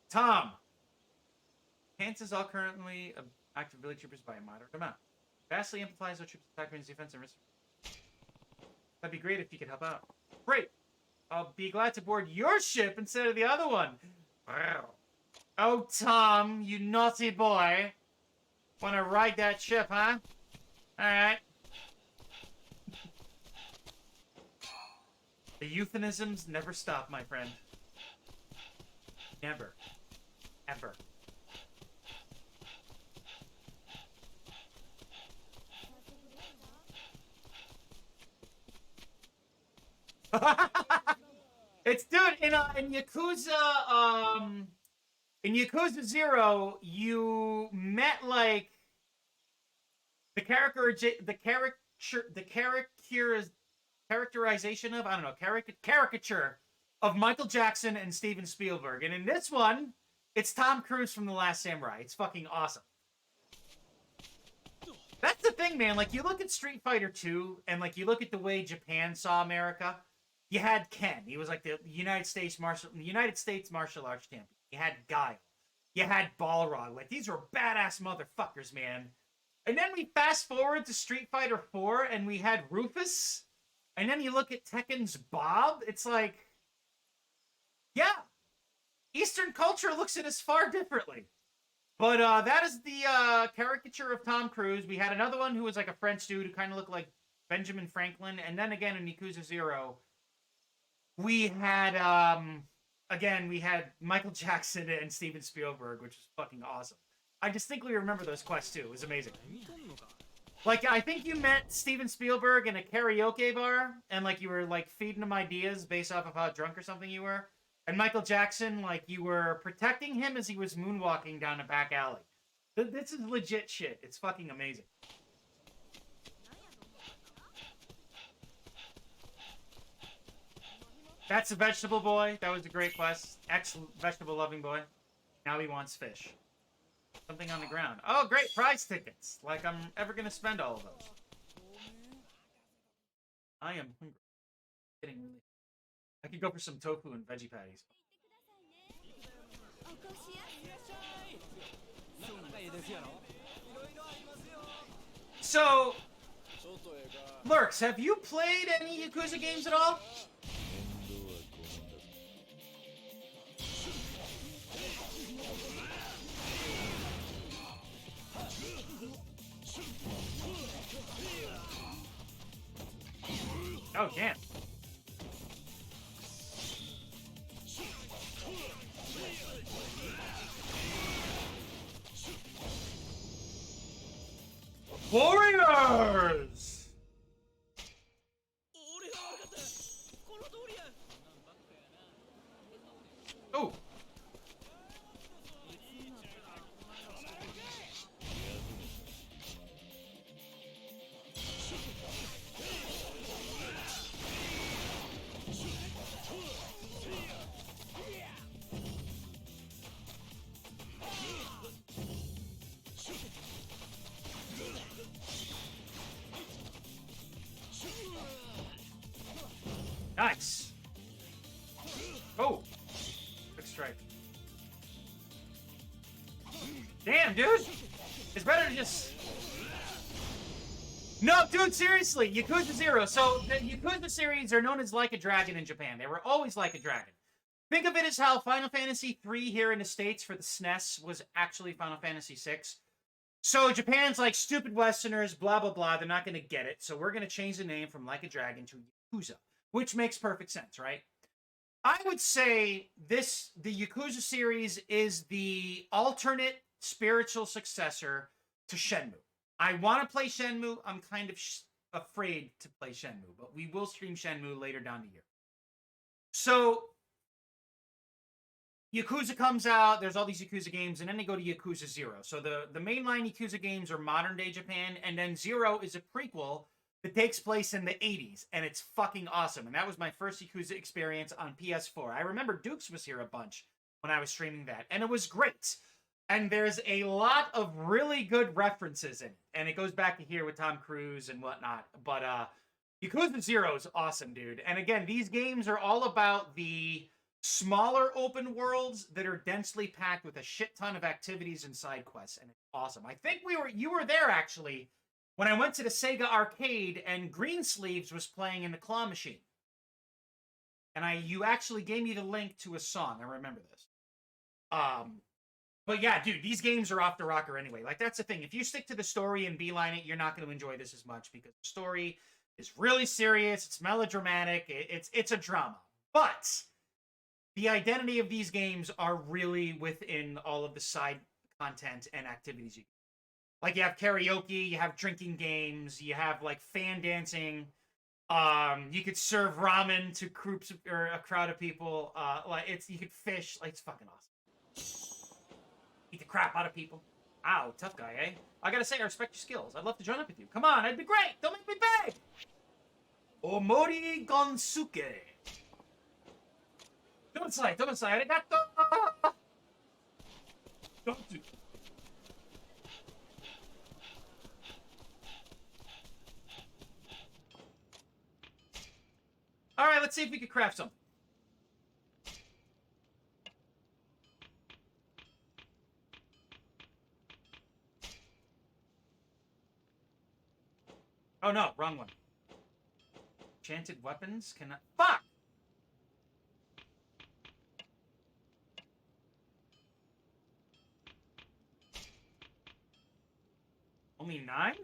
Tom. Kansas all currently active village troopers by a moderate amount. Vastly amplifies our troops' attack range, defense, and risk. That'd be great if you could help out. Great. I'll be glad to board your ship instead of the other one. Oh, Tom, you naughty boy. Want to ride that ship, huh? Alright. The euphemisms never stop, my friend. Never. Ever. It's, dude, in Yakuza, in Yakuza 0, you met, like, the characterization of, I don't know, caricature of Michael Jackson and Steven Spielberg. And in this one, it's Tom Cruise from The Last Samurai. It's fucking awesome. That's the thing, man. Like, you look at Street Fighter 2, and, like, you look at the way Japan saw America. You had Ken. He was like the United States martial arts champion. You had Guile. You had Balrog. Like, these were badass motherfuckers, man. And then we fast forward to Street Fighter 4, and we had Rufus. And then you look at Tekken's Bob. It's like, yeah, Eastern culture looks at us far differently. But that is the caricature of Tom Cruise. We had another one who was like a French dude who kind of looked like Benjamin Franklin. And then again in Yakuza 0, we had, we had Michael Jackson and Steven Spielberg, which was fucking awesome. I distinctly remember those quests, too. It was amazing. Like, I think you met Steven Spielberg in a karaoke bar, and, like, you were, like, feeding him ideas based off of how drunk or something you were. And Michael Jackson, like, you were protecting him as he was moonwalking down a back alley. This is legit shit. It's fucking amazing. That's a vegetable boy. That was a great quest. Excellent vegetable-loving boy. Now he wants fish. Something on the ground. Oh, great. Prize tickets. Like I'm ever going to spend all of those. I am hungry. I could go for some tofu and veggie patties. So, Lurks, have you played any Yakuza games at all? Oh, damn. Warriors! Oh. Nice. Oh. Quick strike. Damn, dude. It's better to just... No, dude, seriously. Yakuza 0. So, the Yakuza series are known as Like a Dragon in Japan. They were always Like a Dragon. Think of it as how Final Fantasy 3 here in the States for the SNES was actually Final Fantasy 6. So, Japan's like, stupid Westerners, blah, blah, blah. They're not going to get it. So, we're going to change the name from Like a Dragon to Yakuza. Which makes perfect sense, right? I would say the Yakuza series is the alternate spiritual successor to Shenmue. I want to play Shenmue. I'm kind of afraid to play Shenmue, but we will stream Shenmue later down the year. So, Yakuza comes out, there's all these Yakuza games, and then they go to Yakuza 0. So the mainline Yakuza games are modern-day Japan, and then 0 is a prequel that takes place in the 80s, and it's fucking awesome. And that was my first Yakuza experience on PS4. I remember Dukes was here a bunch when I was streaming that, and it was great. And there's a lot of really good references in it, and it goes back to here with Tom Cruise and whatnot. But Yakuza 0 is awesome, dude. And again, these games are all about the smaller open worlds that are densely packed with a shit ton of activities and side quests, and it's awesome. I think you were there actually when I went to the Sega arcade and Greensleeves was playing in the claw machine, and you actually gave me the link to a song. I remember this. But yeah, dude, these games are off the rocker anyway. Like, that's the thing. If you stick to the story and beeline it, you're not going to enjoy this as much because the story is really serious. It's melodramatic. It's a drama. But the identity of these games are really within all of the side content and activities. Like, you have karaoke, you have drinking games, you have, like, fan dancing. You could serve ramen to groups or a crowd of people. You could fish. Like, it's fucking awesome. Eat the crap out of people. Ow, tough guy, eh? I gotta say, I respect your skills. I'd love to join up with you. Come on, that'd be great. Don't make me beg. Omori Gonsuke. Don't say, arigato. Don't do. All right, let's see if we can craft something. Oh no, wrong one. Enchanted weapons cannot. Fuck! Only 9?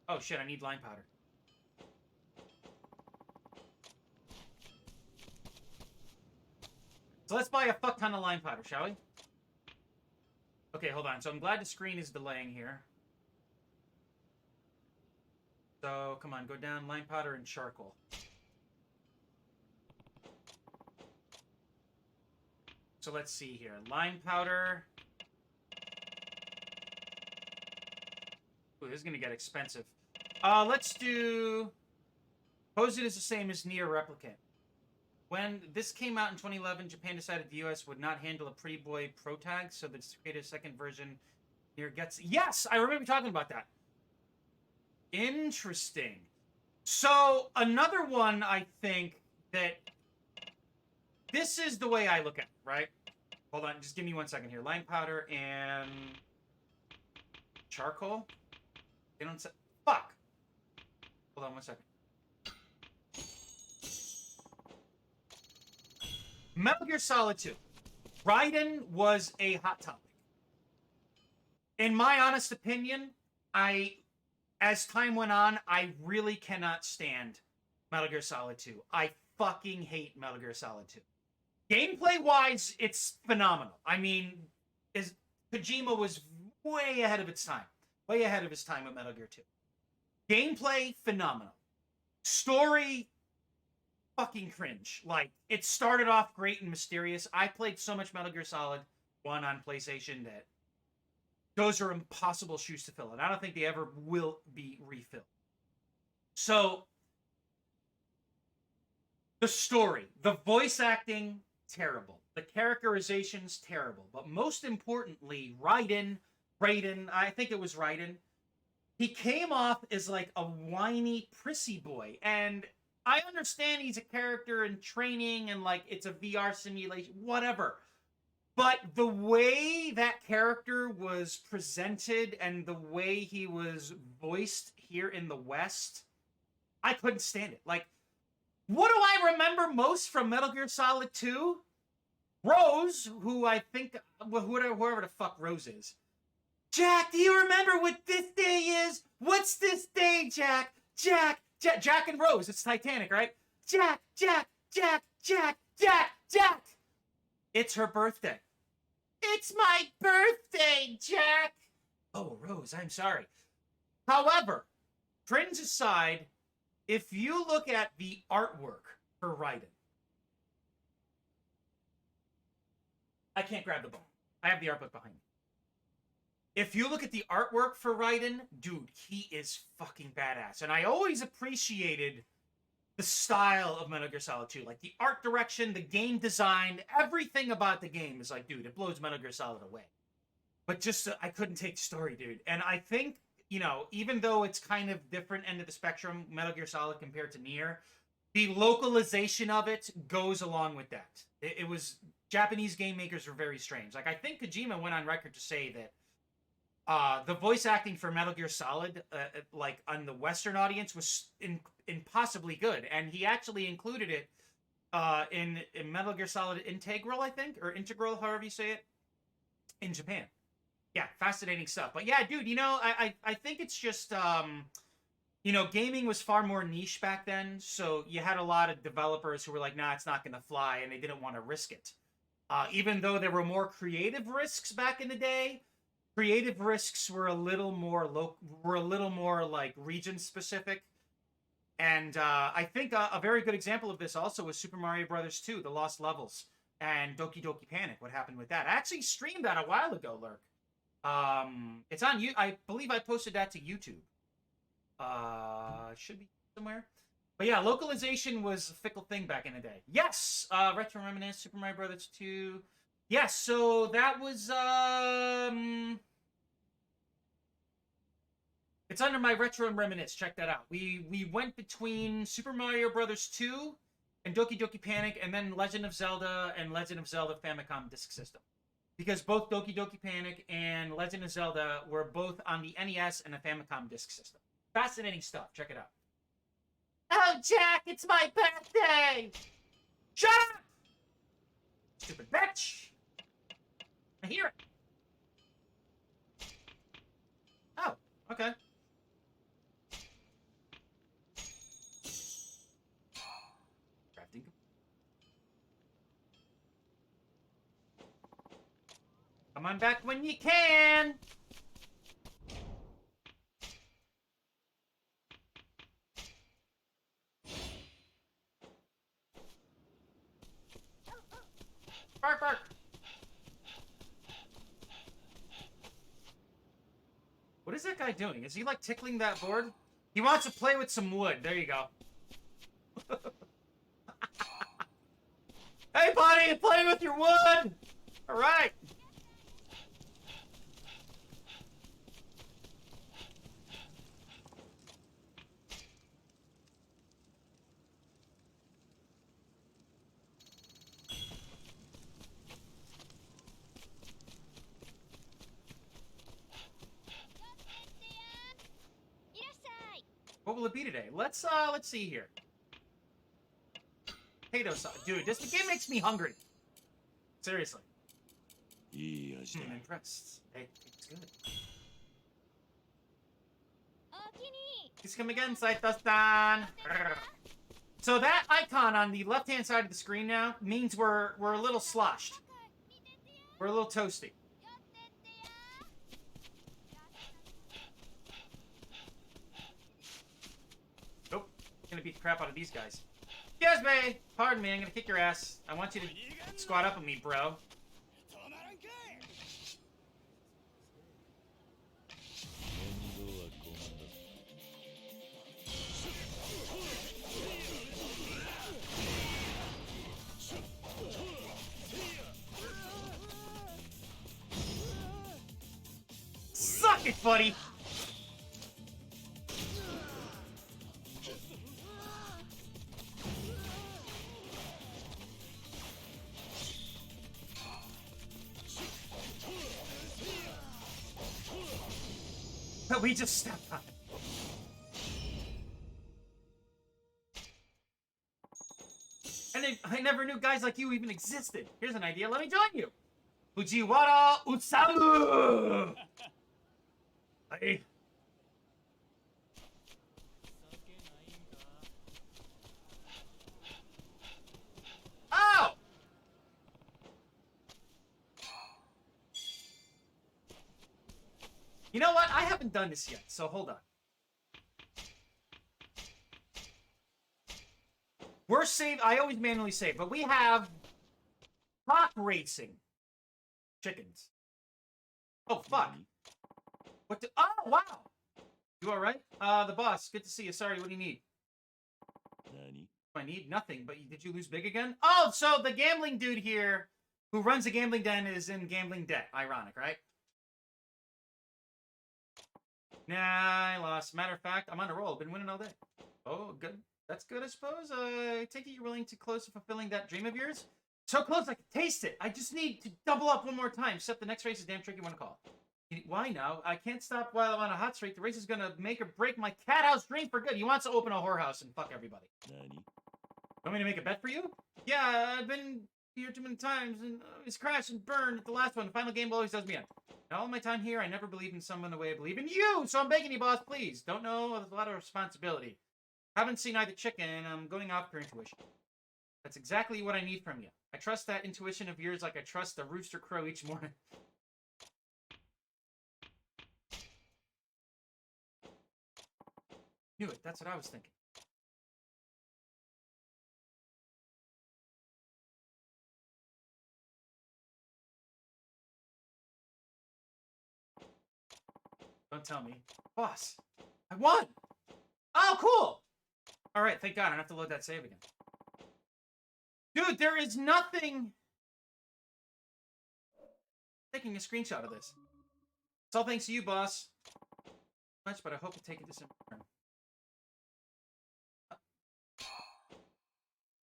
Oh shit, I need lime powder. So let's buy a fuck ton of lime powder, shall we? Okay, hold on. So I'm glad the screen is delaying here. So, come on, go down, lime powder and charcoal. So let's see here. Lime powder. Ooh, this is going to get expensive. Let's do... Pose it is the same as Nier Replicant. When this came out in 2011, Japan decided the US would not handle a Pretty Boy Pro tag, so they created a second version. Nier gets... Yes! I remember talking about that. Interesting. So, another one, I think, that... This is the way I look at it, right? Hold on, just give me 1 second here. Lime powder and... charcoal? They don't say... Fuck! Hold on 1 second. Metal Gear Solid 2. Raiden was a hot topic. In my honest opinion, as time went on, I really cannot stand Metal Gear Solid 2. I fucking hate Metal Gear Solid 2. Gameplay-wise, it's phenomenal. I mean, Kojima was way ahead of its time. Way ahead of his time with Metal Gear 2. Gameplay, phenomenal. Story, fucking cringe. Like, it started off great and mysterious. I played so much Metal Gear Solid 1 on PlayStation that those are impossible shoes to fill, and I don't think they ever will be refilled. So, the story, the voice acting, terrible. The characterization's terrible. But most importantly, Raiden, I think it was Raiden, he came off as like a whiny, prissy boy. And I understand he's a character in training and like it's a VR simulation, whatever. But the way that character was presented and the way he was voiced here in the West, I couldn't stand it. Like, what do I remember most from Metal Gear Solid 2? Rose, who I think, whoever the fuck Rose is. Jack, do you remember what this day is? What's this day, Jack? Jack and Rose. It's Titanic, right? Jack. It's her birthday. It's my birthday, Jack. Oh, Rose, I'm sorry. However, cringe aside, if you look at the artwork for Raiden, I can't grab the ball. I have the artbook behind me. If you look at the artwork for Raiden, dude, he is fucking badass. And I always appreciated the style of Metal Gear Solid 2. Like, the art direction, the game design, everything about the game is like, dude, it blows Metal Gear Solid away. But just, I couldn't take the story, dude. And I think, you know, even though it's kind of different end of the spectrum, Metal Gear Solid compared to Nier, the localization of it goes along with that. It was... Japanese game makers were very strange. Like, I think Kojima went on record to say that the voice acting for Metal Gear Solid, like, on the Western audience was impossibly good. And he actually included it in Metal Gear Solid Integral, I think, or Integral, however you say it, in Japan. Yeah, fascinating stuff. But yeah, dude, you know, I think it's just, you know, gaming was far more niche back then. So you had a lot of developers who were like, nah, it's not going to fly, and they didn't want to risk it. Even though there were more creative risks back in the day, creative risks were a little more like region specific. And I think a very good example of this also was Super Mario Brothers 2, The Lost Levels, and Doki Doki Panic. What happened with that? I actually streamed that a while ago, Lurk. It's on you. I believe I posted that to YouTube. Should be somewhere. But yeah, localization was a fickle thing back in the day. Yes! Retro Reminisce, Super Mario Brothers 2. Yes, so that was, it's under my Retro and Reminisce. Check that out. We went between Super Mario Brothers 2 and Doki Doki Panic, and then Legend of Zelda and Legend of Zelda Famicom Disk System. Because both Doki Doki Panic and Legend of Zelda were both on the NES and the Famicom Disk System. Fascinating stuff. Check it out. Oh, Jack, it's my birthday! Shut up! Stupid bitch! I hear it. Oh, okay. Crafting. Come on back when you can! Bark, bark. What is that guy doing? Is he, like, tickling that board? He wants to play with some wood. There you go. Hey, buddy, play with your wood! All right. What will it be today? Let's see here. Potato sauce. Dude, this game makes me hungry. Seriously. I'm impressed. Hey, it's good. Please come again, Saito-san. So that icon on the left-hand side of the screen now means we're a little sloshed. We're a little toasty. Nope. Gonna beat the crap out of these guys. Excuse me! Pardon me, I'm gonna kick your ass. I want you to squat up with me, bro. Suck it, buddy! We just stepped on it. And I never knew guys like you even existed. Here's an idea. Let me join you. Fujiwara Utsamu! Hey. Oh! You know what? I haven't done this yet, so hold on. We're saved. I always manually save, but we have cock racing chickens. Oh, fuck. What the? Oh, wow. You all right? The boss. Good to see you. Sorry, what do you need? I need nothing, but did you lose big again? Oh, so the gambling dude here who runs a gambling den is in gambling debt. Ironic, right? Nah, I lost. Matter of fact, I'm on a roll. Been winning all day. Oh, good. That's good, I suppose. I take it you're willing to close to fulfilling that dream of yours? So close, I can taste it. I just need to double up one more time. Except the next race is damn tricky one to call. Why now? I can't stop while I'm on a hot streak. The race is gonna make or break my cat house dream for good. He wants to open a whorehouse and fuck everybody. Want me to make a bet for you? Yeah, I've been here too many times and it's crashed and burned at the last one. The final game always does me in. In all my time here, I never believed in someone the way I believe in you. So I'm begging you, boss, please. Don't know, there's a lot of responsibility. Haven't seen either chicken, and I'm going off your intuition. That's exactly what I need from you. I trust that intuition of yours like I trust the rooster crow each morning. Knew it. That's what I was thinking. Don't tell me. Boss, I won! Oh, cool! Alright, thank God. I don't have to load that save again. Dude, there is nothing... Taking a screenshot of this. It's all thanks to you, boss. Much, but I hope to take it this in return.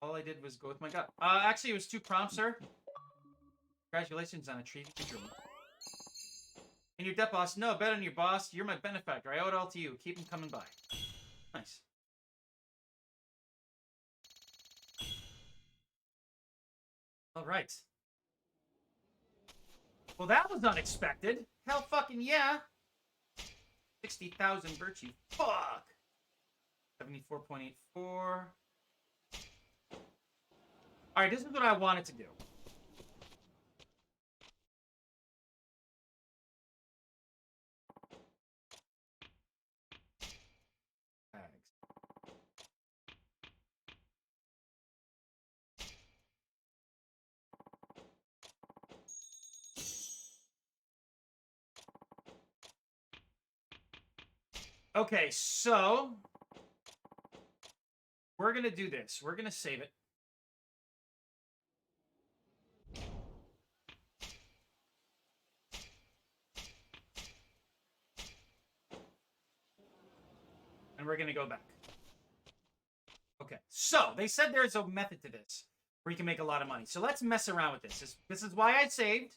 All I did was go with my gut. Actually, it was 2 prompts, sir. Congratulations on achieving your dream. And your debt, boss. No, bet on your boss. You're my benefactor. I owe it all to you. Keep them coming by. Nice. All right. Well, that was unexpected. Hell fucking yeah. 60,000 virtue. Fuck. 74.84. All right, this is what I wanted to do. Okay, so we're going to do this. We're going to save it. And we're going to go back. Okay, so they said there's a method to this where you can make a lot of money. So let's mess around with this. This is why I saved.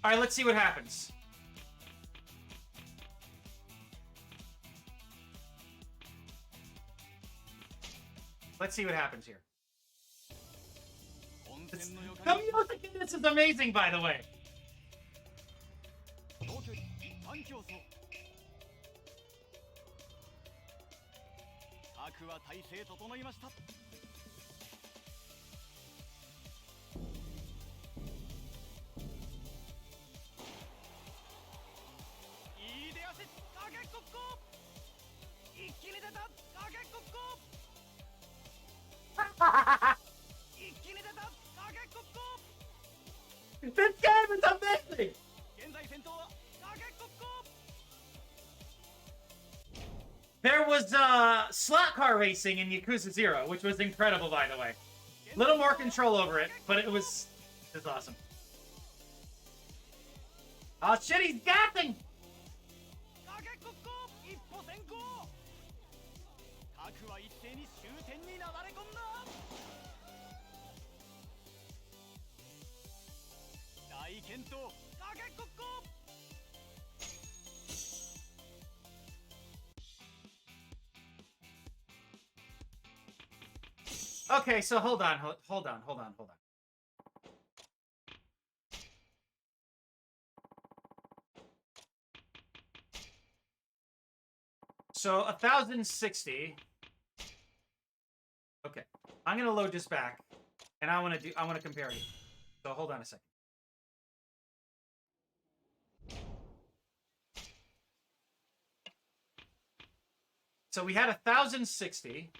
All right, let's see what happens. Let's see what happens here. The music in this is amazing, by the way. This game is amazing! 現在先頭は崖っこっこ There was slot car racing in Yakuza 0, which was incredible, by the way. Little more control over it, but it was awesome. Oh shit, he's gassing! 崖っこっこ一歩先行各は一斉に終点になだれ込んだ大健闘崖っこっこ Okay, so hold on. So 1060. Okay, I'm gonna load this back, and I want to compare it. So hold on a second. So we had 1060.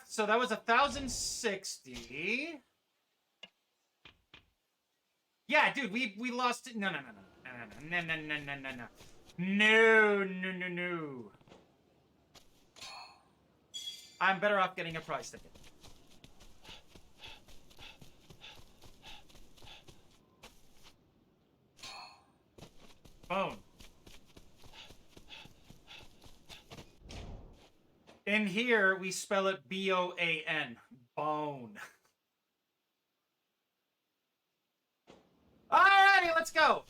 So that was 1060. Yeah, dude, we lost it. No. No. I'm better off getting a prize ticket. Bone. In here, we spell it B-O-A-N. Bone. Alrighty, let's go.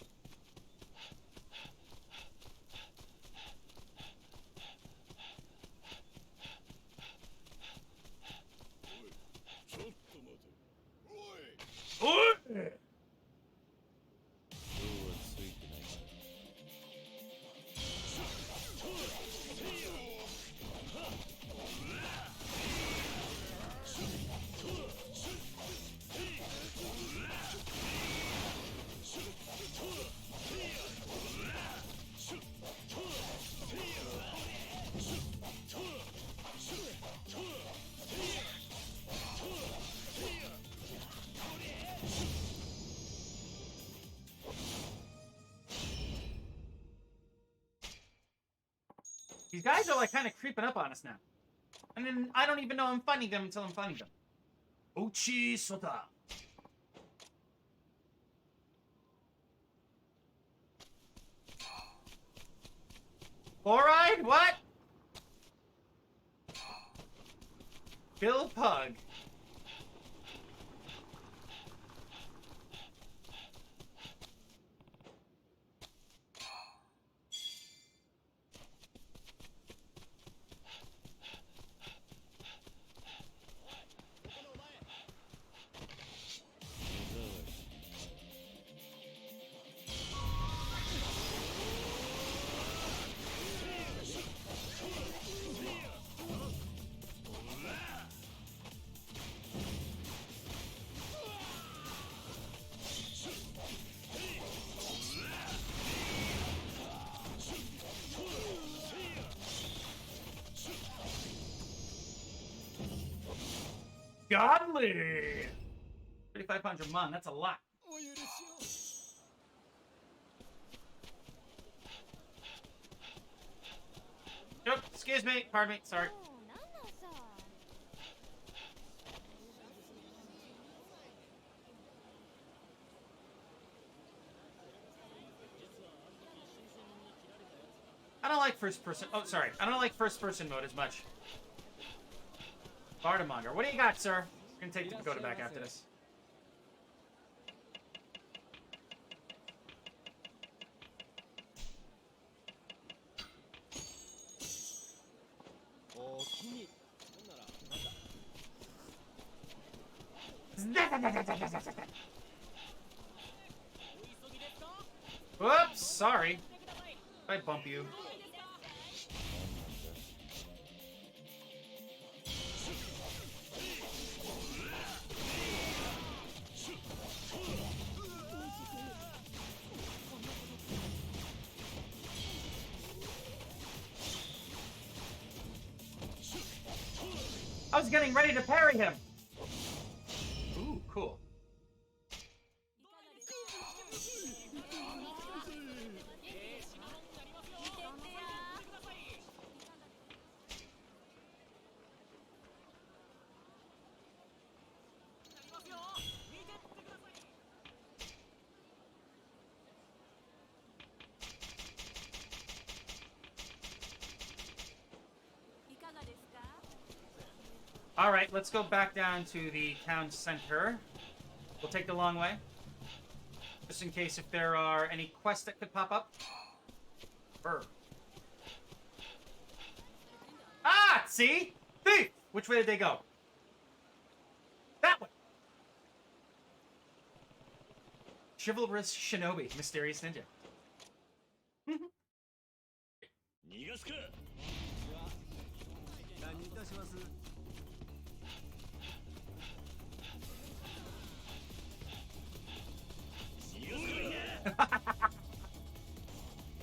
Oi! These guys are like kind of creeping up on us now. And then I don't even know I'm finding them until I'm finding them. Uchi Sota. Fluoride? What? Bill Pug. Godly! 3,500 mon, that's a lot. Oh, excuse me, pardon me, sorry. I don't like first person. Oh, sorry. I don't like first person mode as much. Bardamonger, what do you got, sir? We're gonna take the pagoda back after this. Whoops, sorry. I bump you. I was getting ready to parry him. Ooh, cool. All right, let's go back down to the town center. We'll take the long way. Just in case if there are any quests that could pop up. Burr. Ah, see? Thief! Which way did they go? That way. Chivalrous shinobi, mysterious ninja. 逃がすか。何いたします。逃がすか。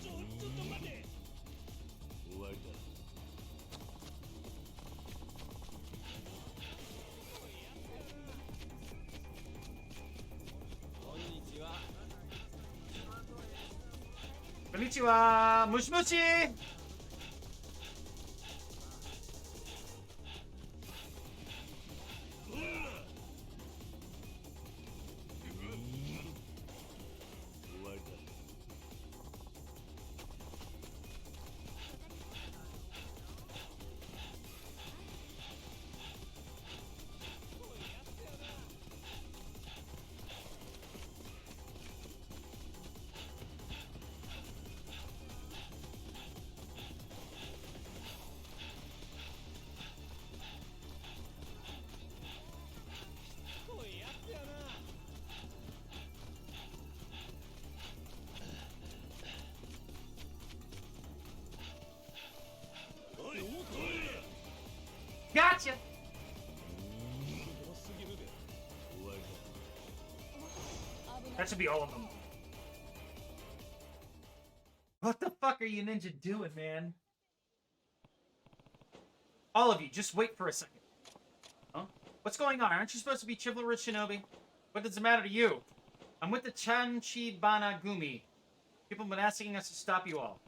ちょっと待て。終わりだ。こんにちは。こんにちは。ムシムシ。Gotcha! That should be all of them. What the fuck are you ninja doing, man? All of you, just wait for a second. Huh? What's going on? Aren't you supposed to be chivalrous shinobi? What does it matter to you? I'm with the Chanchibana Gumi. People have been asking us to stop you all.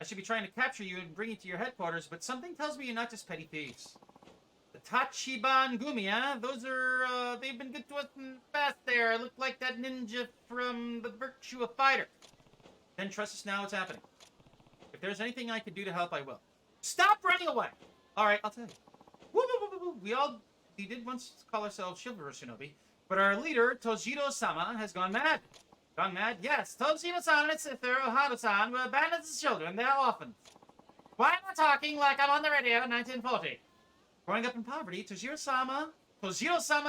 I should be trying to capture you and bring you to your headquarters, but something tells me you're not just petty thieves. The Tachiban Gumi, huh? Those are, they've been good to us in the past there. I look like that ninja from the Virtue of Fighter. Then trust us now what's happening. If there's anything I can do to help, I will. Stop running away! Alright, I'll tell you. Woo, woo, woo, woo. We did once call ourselves chivalrous shinobi, but our leader, Tojiro-sama, has gone mad. Gone mad? Yes, Tojiro-san and his sister, Oharu-san, were abandoned as children. They're orphans. Why am I talking like I'm on the radio in 1940? Growing up in poverty, Tojiro-sama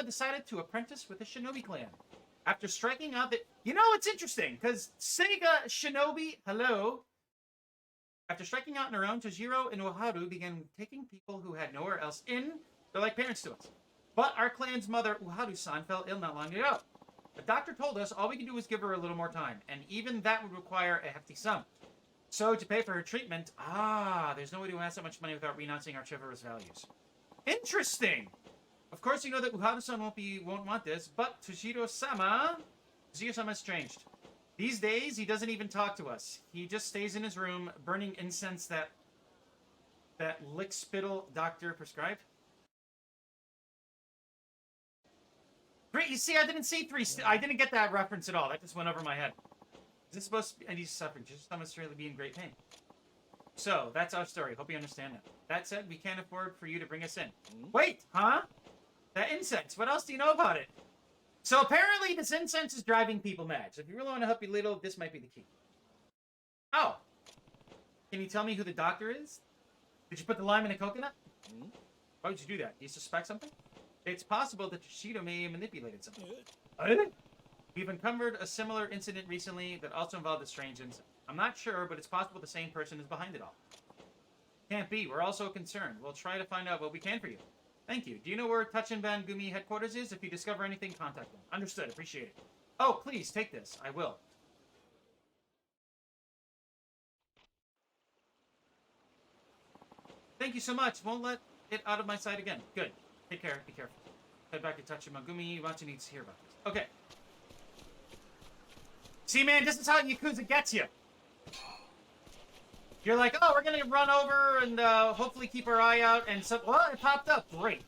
decided to apprentice with the shinobi clan. After striking out the... You know, it's interesting, because Sega Shinobi... Hello? After striking out on their own, Tojiro and Oharu began taking people who had nowhere else in. They're like parents to us. But our clan's mother, Oharu-san, fell ill not long ago. The doctor told us all we can do is give her a little more time, and even that would require a hefty sum. So, to pay for her treatment... there's no way to amass that much money without renouncing our chivalrous values. Interesting! Of course, you know that Uharu-san won't want this, but Tojiro-sama has changed. These days, he doesn't even talk to us. He just stays in his room, burning incense that lick-spittle doctor prescribed. Great, you see, I didn't get that reference at all. That just went over my head. Is this supposed to be... And he's suffering. Tojiro-sama's really be in great pain. So, that's our story. Hope you understand that. That said, we can't afford for you to bring us in. Wait, huh? That incense. What else do you know about it? So apparently this incense is driving people mad. So if you really want to help you little, this might be the key. Oh. Can you tell me who the doctor is? Did you put the lime in a coconut? Why would you do that? Do you suspect something? It's possible that Yoshida may have manipulated something. We've uncovered a similar incident recently that also involved a strange incident. I'm not sure, but it's possible the same person is behind it all. Can't be. We're also concerned. We'll try to find out what we can for you. Thank you. Do you know where Tachinban Gumi headquarters is? If you discover anything, contact them. Understood. Appreciate it. Oh, please, take this. I will. Thank you so much. Won't let it out of my sight again. Good. Take care. Be careful. Head back to Tachimagumi. Wachi needs to hear about this. Okay. See, man, this is how Yakuza gets you. You're like, oh, we're gonna run over and hopefully keep our eye out. And so, well, it popped up. Great.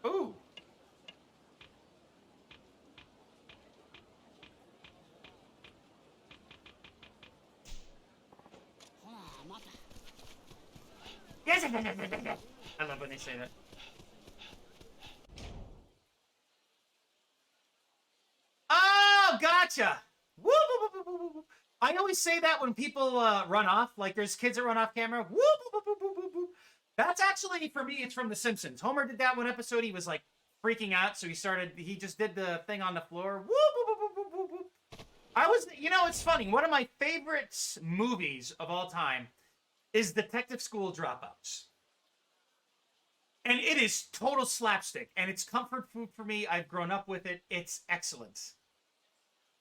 Ooh. Yes. I love when they say that. Oh, gotcha. Woo, woo, woo, woo, woo, woo. I always say that when people run off, like there's kids that run off camera. Woo, woo, woo, woo, woo, woo. That's actually, for me, it's from The Simpsons. Homer did that one episode. He was like freaking out, so he just did the thing on the floor. Woo, woo, woo, woo, woo, woo. It's funny. One of my favorite movies of all time is Detective School Dropouts. And it is total slapstick, and it's comfort food for me. I've grown up with it. It's excellent.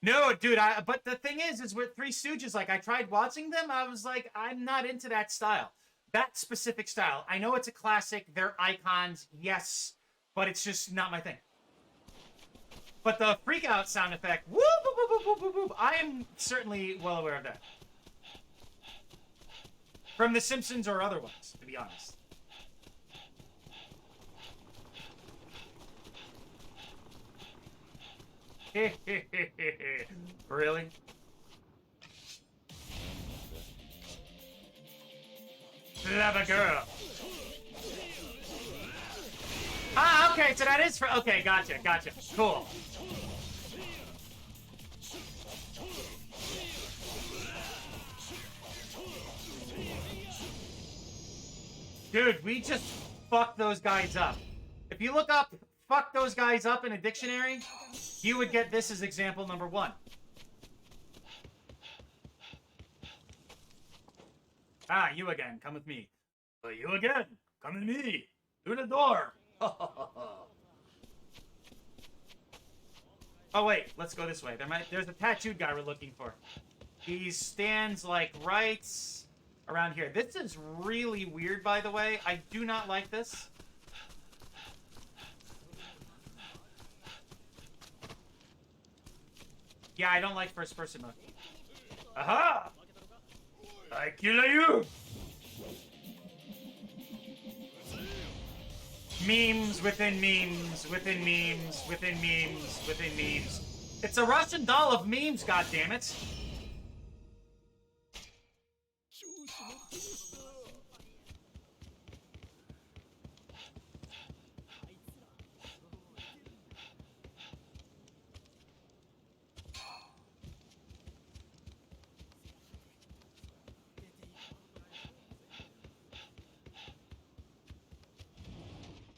No, dude, but the thing is with Three Stooges, like, I tried watching them, I was like, I'm not into that style. That specific style. I know it's a classic, they're icons, yes, but it's just not my thing. But the freak out sound effect, whoop, whoop, whoop, whoop, whoop, whoop, I am certainly well aware of that. From The Simpsons or otherwise, to be honest. Really? Love a girl. Ah, okay, so that is for... Okay, gotcha. Cool. Dude, we just fucked those guys up. If you look up fuck those guys up in a dictionary, you would get this as example number 1. Ah, you again. Come with me. You again. Come with me. Through the door. Oh, wait. Let's go this way. There's a tattooed guy we're looking for. He stands, like, right around here. This is really weird, by the way. I do not like this. Yeah, I don't like first-person mode. Aha! I kill you! Memes within memes, within memes, within memes, within memes. It's a Russian doll of memes, goddammit!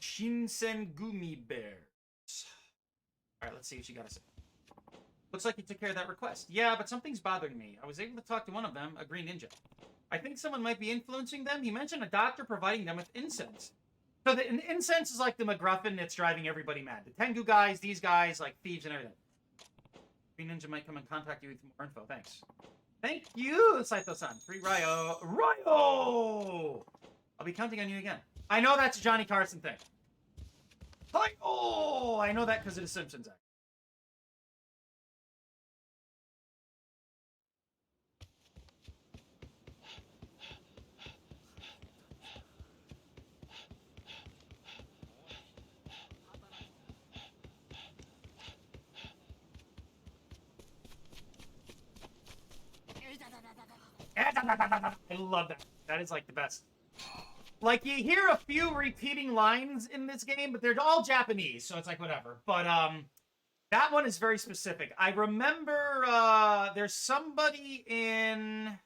Shinsen Gumi Bears. Alright, let's see what you gotta say. Looks like you took care of that request. Yeah, but something's bothering me. I was able to talk to one of them, a green ninja. I think someone might be influencing them. He mentioned a doctor providing them with incense. So the incense is like the MacGuffin that's driving everybody mad. The Tengu guys, these guys, like thieves and everything. Green ninja might come and contact you with more info. Thanks. Thank you, Saito-san. 3 Ryo. Ryo! I'll be counting on you again. I know that's a Johnny Carson thing. Oh, I know that because of The Simpsons act. I love that. That is like the best. Like, you hear a few repeating lines in this game, but they're all Japanese, so it's like, whatever. But, that one is very specific. I remember, there's somebody in...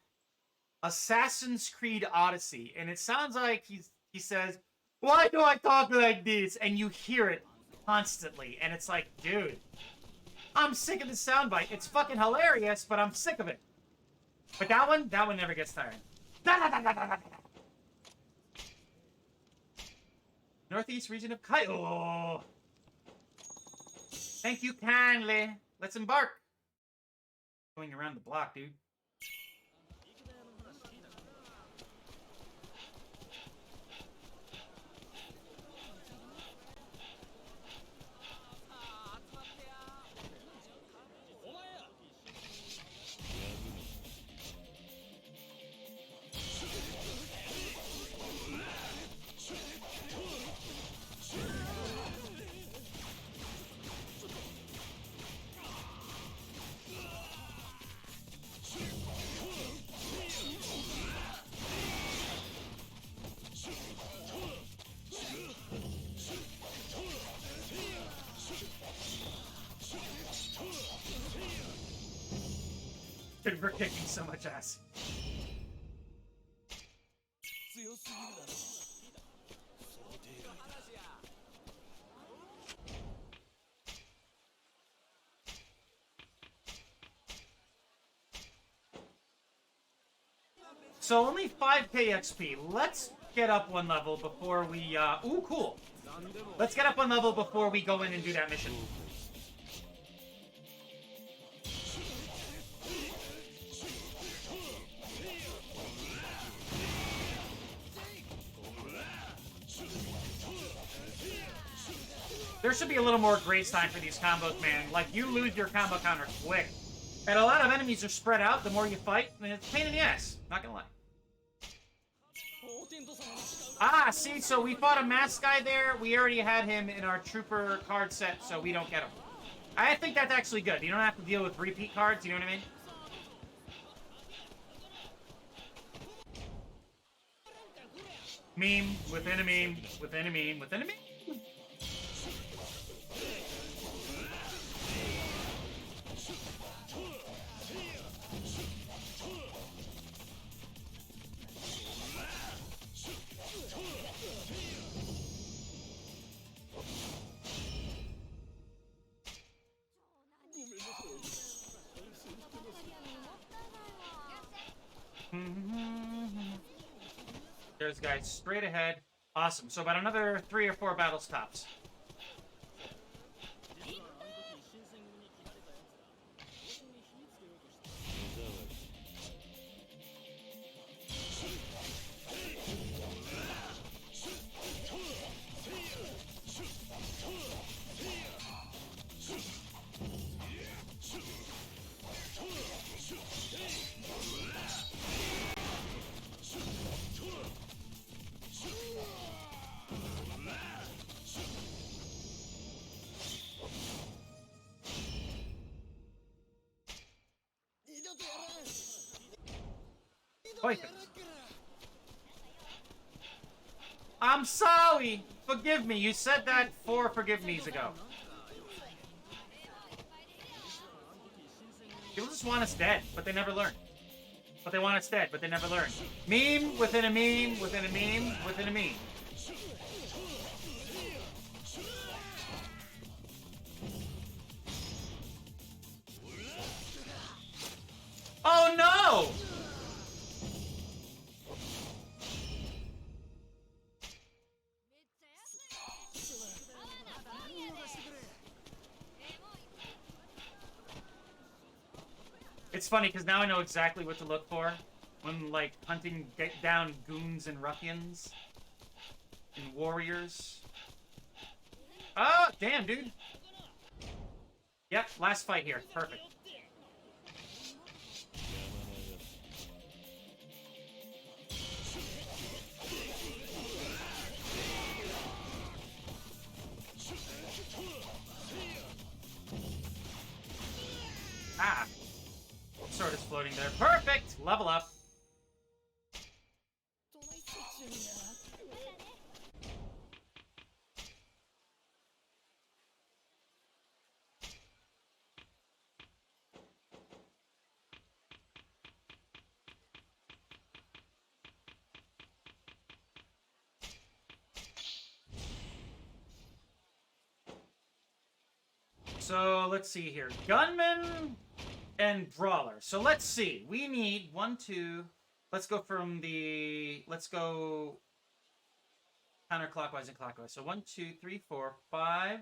Assassin's Creed Odyssey, and it sounds like he says, "Why do I talk like this?" And you hear it constantly, and it's like, dude, I'm sick of this soundbite. It's fucking hilarious, but I'm sick of it. But that one never gets tired. Northeast region of Kyoto. Thank you kindly. Let's embark. Going around the block, dude. For kicking so much ass. So only 5k XP. Let's get up one level before we, ooh, cool. Let's get up one level before we go in and do that mission. There should be a little more grace time for these combos, man. Like, you lose your combo counter quick. And a lot of enemies are spread out the more you fight, and it's a pain in the ass. Not gonna lie. Ah, see, so we fought a mask guy there. We already had him in our trooper card set, so we don't get him. I think that's actually good. You don't have to deal with repeat cards, you know what I mean? Meme within a meme within a meme within a meme. There's guys straight ahead. Awesome. So about another 3 or 4 battles tops. I'm sorry. Forgive me. You said that 4 forgive me's ago. People just want us dead, but they never learn. But they want us dead, but they never learn. Meme within a meme within a meme within a meme. Oh no! It's funny because now I know exactly what to look for when, like, hunting down goons and ruffians and warriors. Oh, damn, dude. Yep, last fight here. Perfect. Ah. Sword is floating there. Perfect! Level up. So let's see here. Gunman and Brawler. So let's see. We need 1, 2. Let's go from the. Let's go counterclockwise and clockwise. So 1, 2, 3, 4, 5,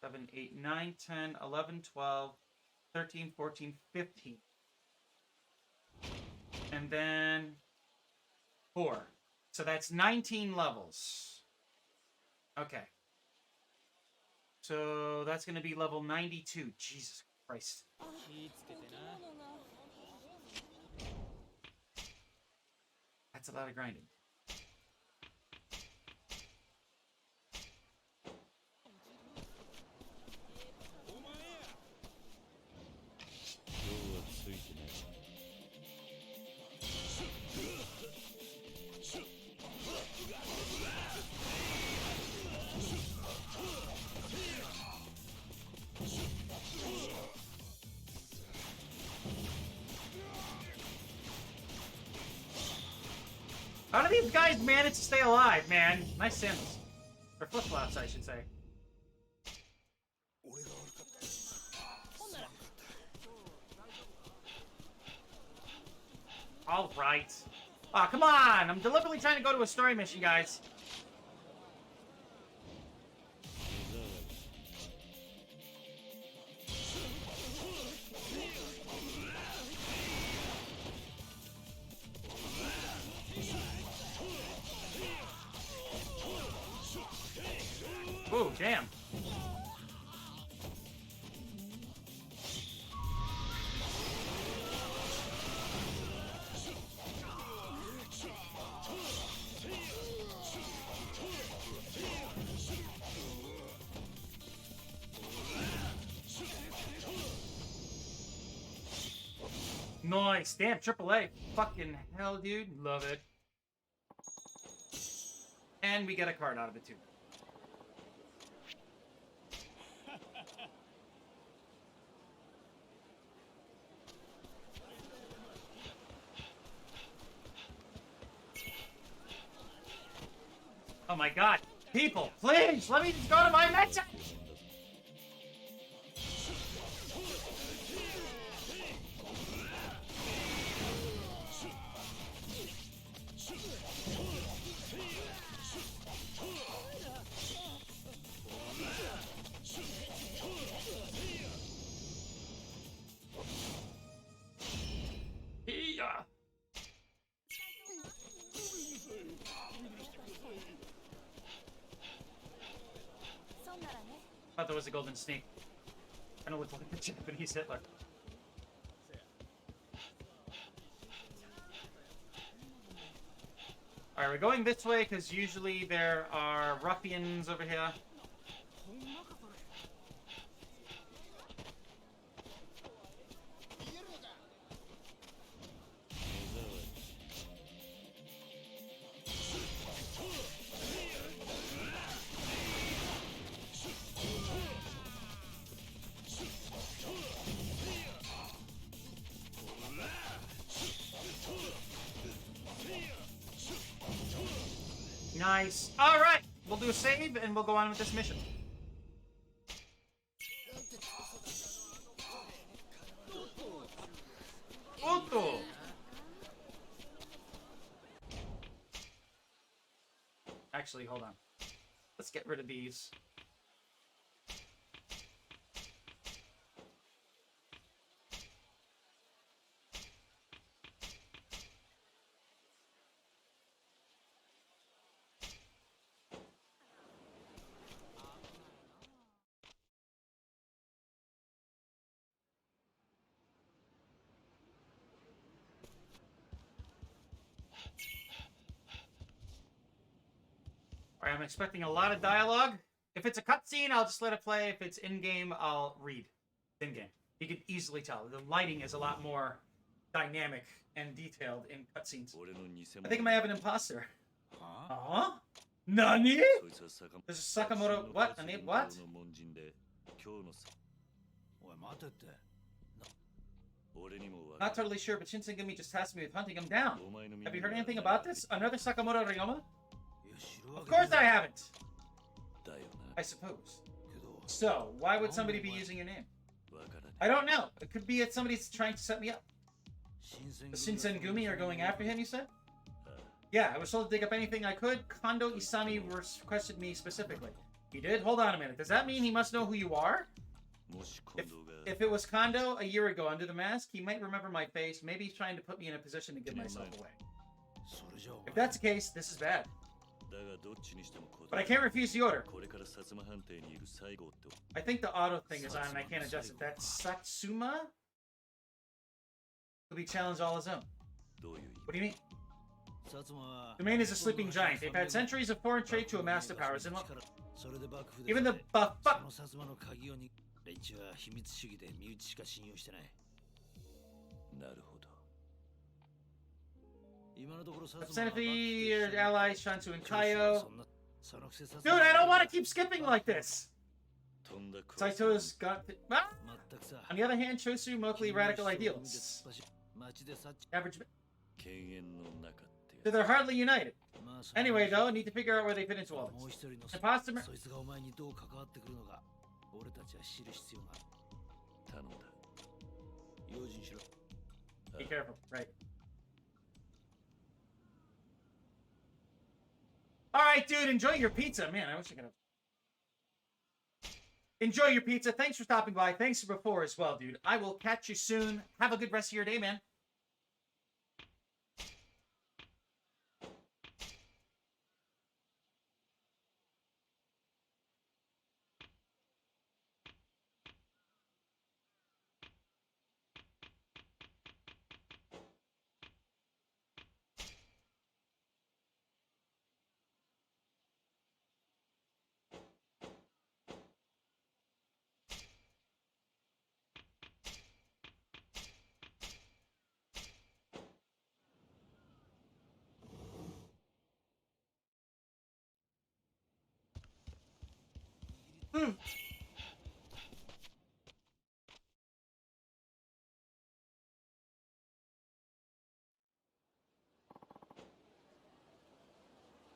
7, 8, 9, 10, 11, 12, 13, 14, 15. And then 4. So that's 19 levels. Okay. So that's going to be level 92. Jesus Christ. That's a lot of grinding. How do these guys manage to stay alive, man? My Sims. Or flip-flops, I should say. Alright. Aw, come on! I'm deliberately trying to go to a story mission, guys. Ooh, damn. Nice. Damn, AAA. Fucking hell, dude. Love it. And we get a card out of it, too. Oh my god. People, please, let me just go to my message! Yeah. I thought there was a golden snake. Kind of looked like the Japanese Hitler. Alright, we're going this way because usually there are ruffians over here. Nice. Alright, we'll do a save and we'll go on with this mission. Puto. Actually, hold on. Let's get rid of these. Alright, I'm expecting a lot of dialogue. If it's a cutscene, I'll just let it play. If it's in-game, I'll read. In-game. You can easily tell. The lighting is a lot more dynamic and detailed in cutscenes. I think I might have an imposter. Huh? Nani? There's a Sakamoto... What? A name? What? Not totally sure, but Shinsengumi just tasked me with hunting him down. Have you heard anything about this? Another Sakamoto Ryoma? Of course I haven't! I suppose. So, why would somebody be using your name? I don't know. It could be that somebody's trying to set me up. The Shinsengumi are going after him, you said? Yeah, I was told to dig up anything I could. Kondo Isami requested me specifically. He did? Hold on a minute. Does that mean he must know who you are? If it was Kondo a year ago under the mask, he might remember my face. Maybe he's trying to put me in a position to give myself away. If that's the case, this is bad. But I can't refuse the order. I think the auto thing is on and I can't adjust it. That Satsuma will be challenged all his own. What do you mean? The main is a sleeping giant. They've had centuries of foreign trade to amass their powers. Even the buff. Sanofi, your allies, Shansu and Kaio. Dude, I don't want to keep skipping like this. Saito's got... Ah! On the other hand, Chosu mostly radical ideals. Average... So they're hardly united. Anyway, though, I need to figure out where they fit into all this. Imposter... Be careful, right. Alright, dude, enjoy your pizza. Man, I wish I could have... Enjoy your pizza. Thanks for stopping by. Thanks for before as well, dude. I will catch you soon. Have a good rest of your day, man.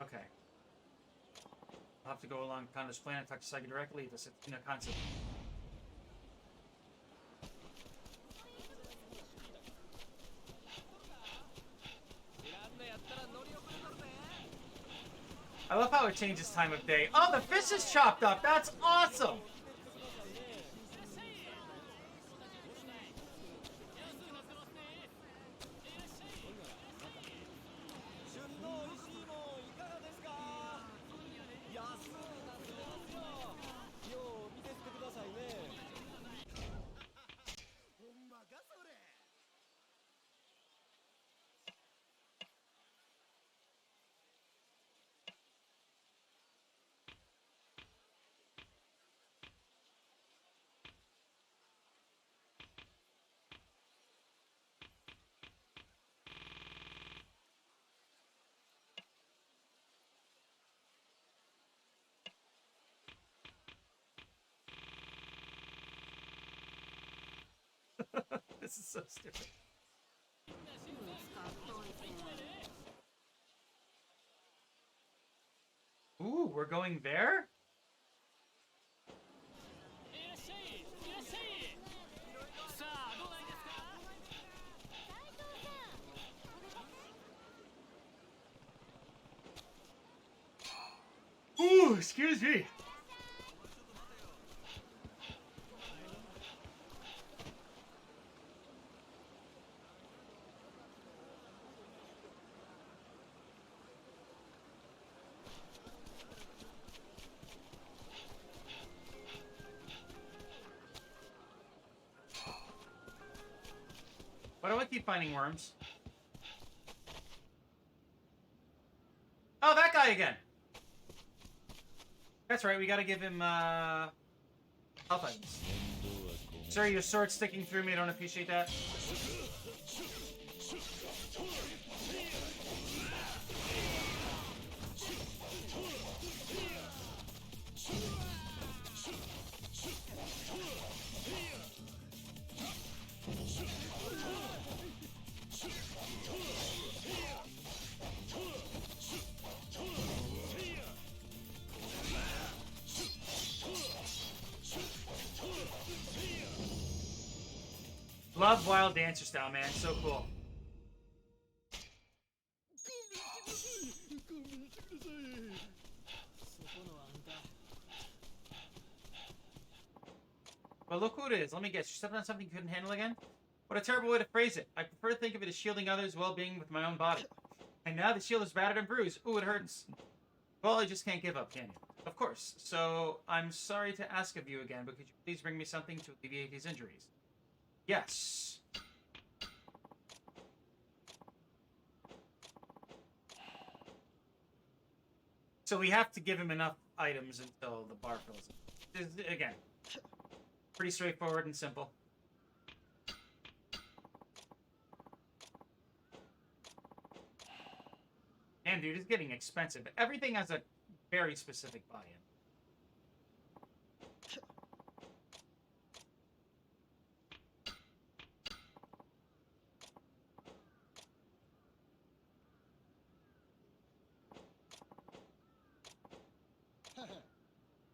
Okay. I'll have to go along Kondo's plan and talk to Saiga directly. This is a concept. I love how it changes time of day. Oh, the fish is chopped up. That's awesome. This is so stupid. Ooh, we're going there? Ooh, excuse me. Why do I keep finding worms? Oh, that guy again! That's right, we gotta give him, health items. Sir, your sword's sticking through me, I don't appreciate that. Love Wild Dancer style, man. So cool. But look who it is. Let me guess. You stepped on something you couldn't handle again? What a terrible way to phrase it. I prefer to think of it as shielding others' well-being with my own body. And now the shield is battered and bruised. Ooh, it hurts. Well, I just can't give up, can you? Of course. So, I'm sorry to ask of you again, but could you please bring me something to alleviate these injuries? Yes. So we have to give him enough items until the bar fills up. Again, pretty straightforward and simple. Damn, dude, it's getting expensive. Everything has a very specific buy-in.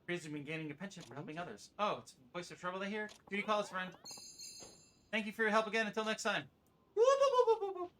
Appears to be gaining a penchant for helping others. Oh, it's voice of trouble, I hear. Duty calls, friend. Thank you for your help again. Until next time. Woo, woo, woo, woo, woo, woo.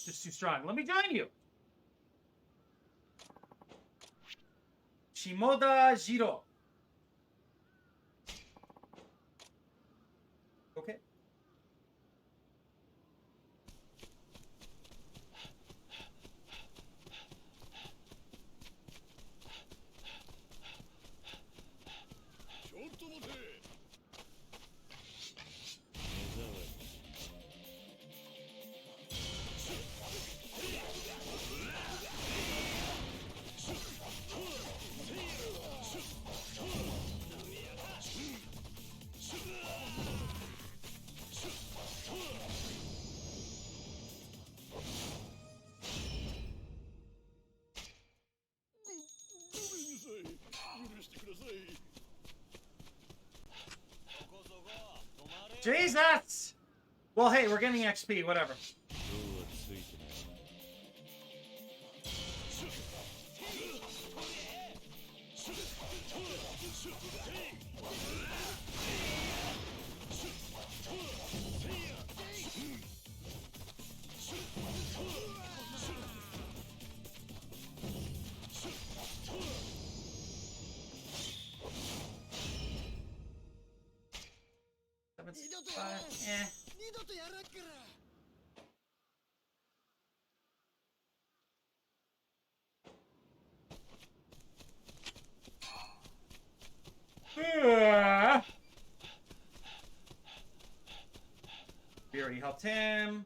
Just too strong. Let me join you. Shimoda Jiro. Okay. Jesus! Well, hey, we're getting XP, whatever. Eh. We already helped him.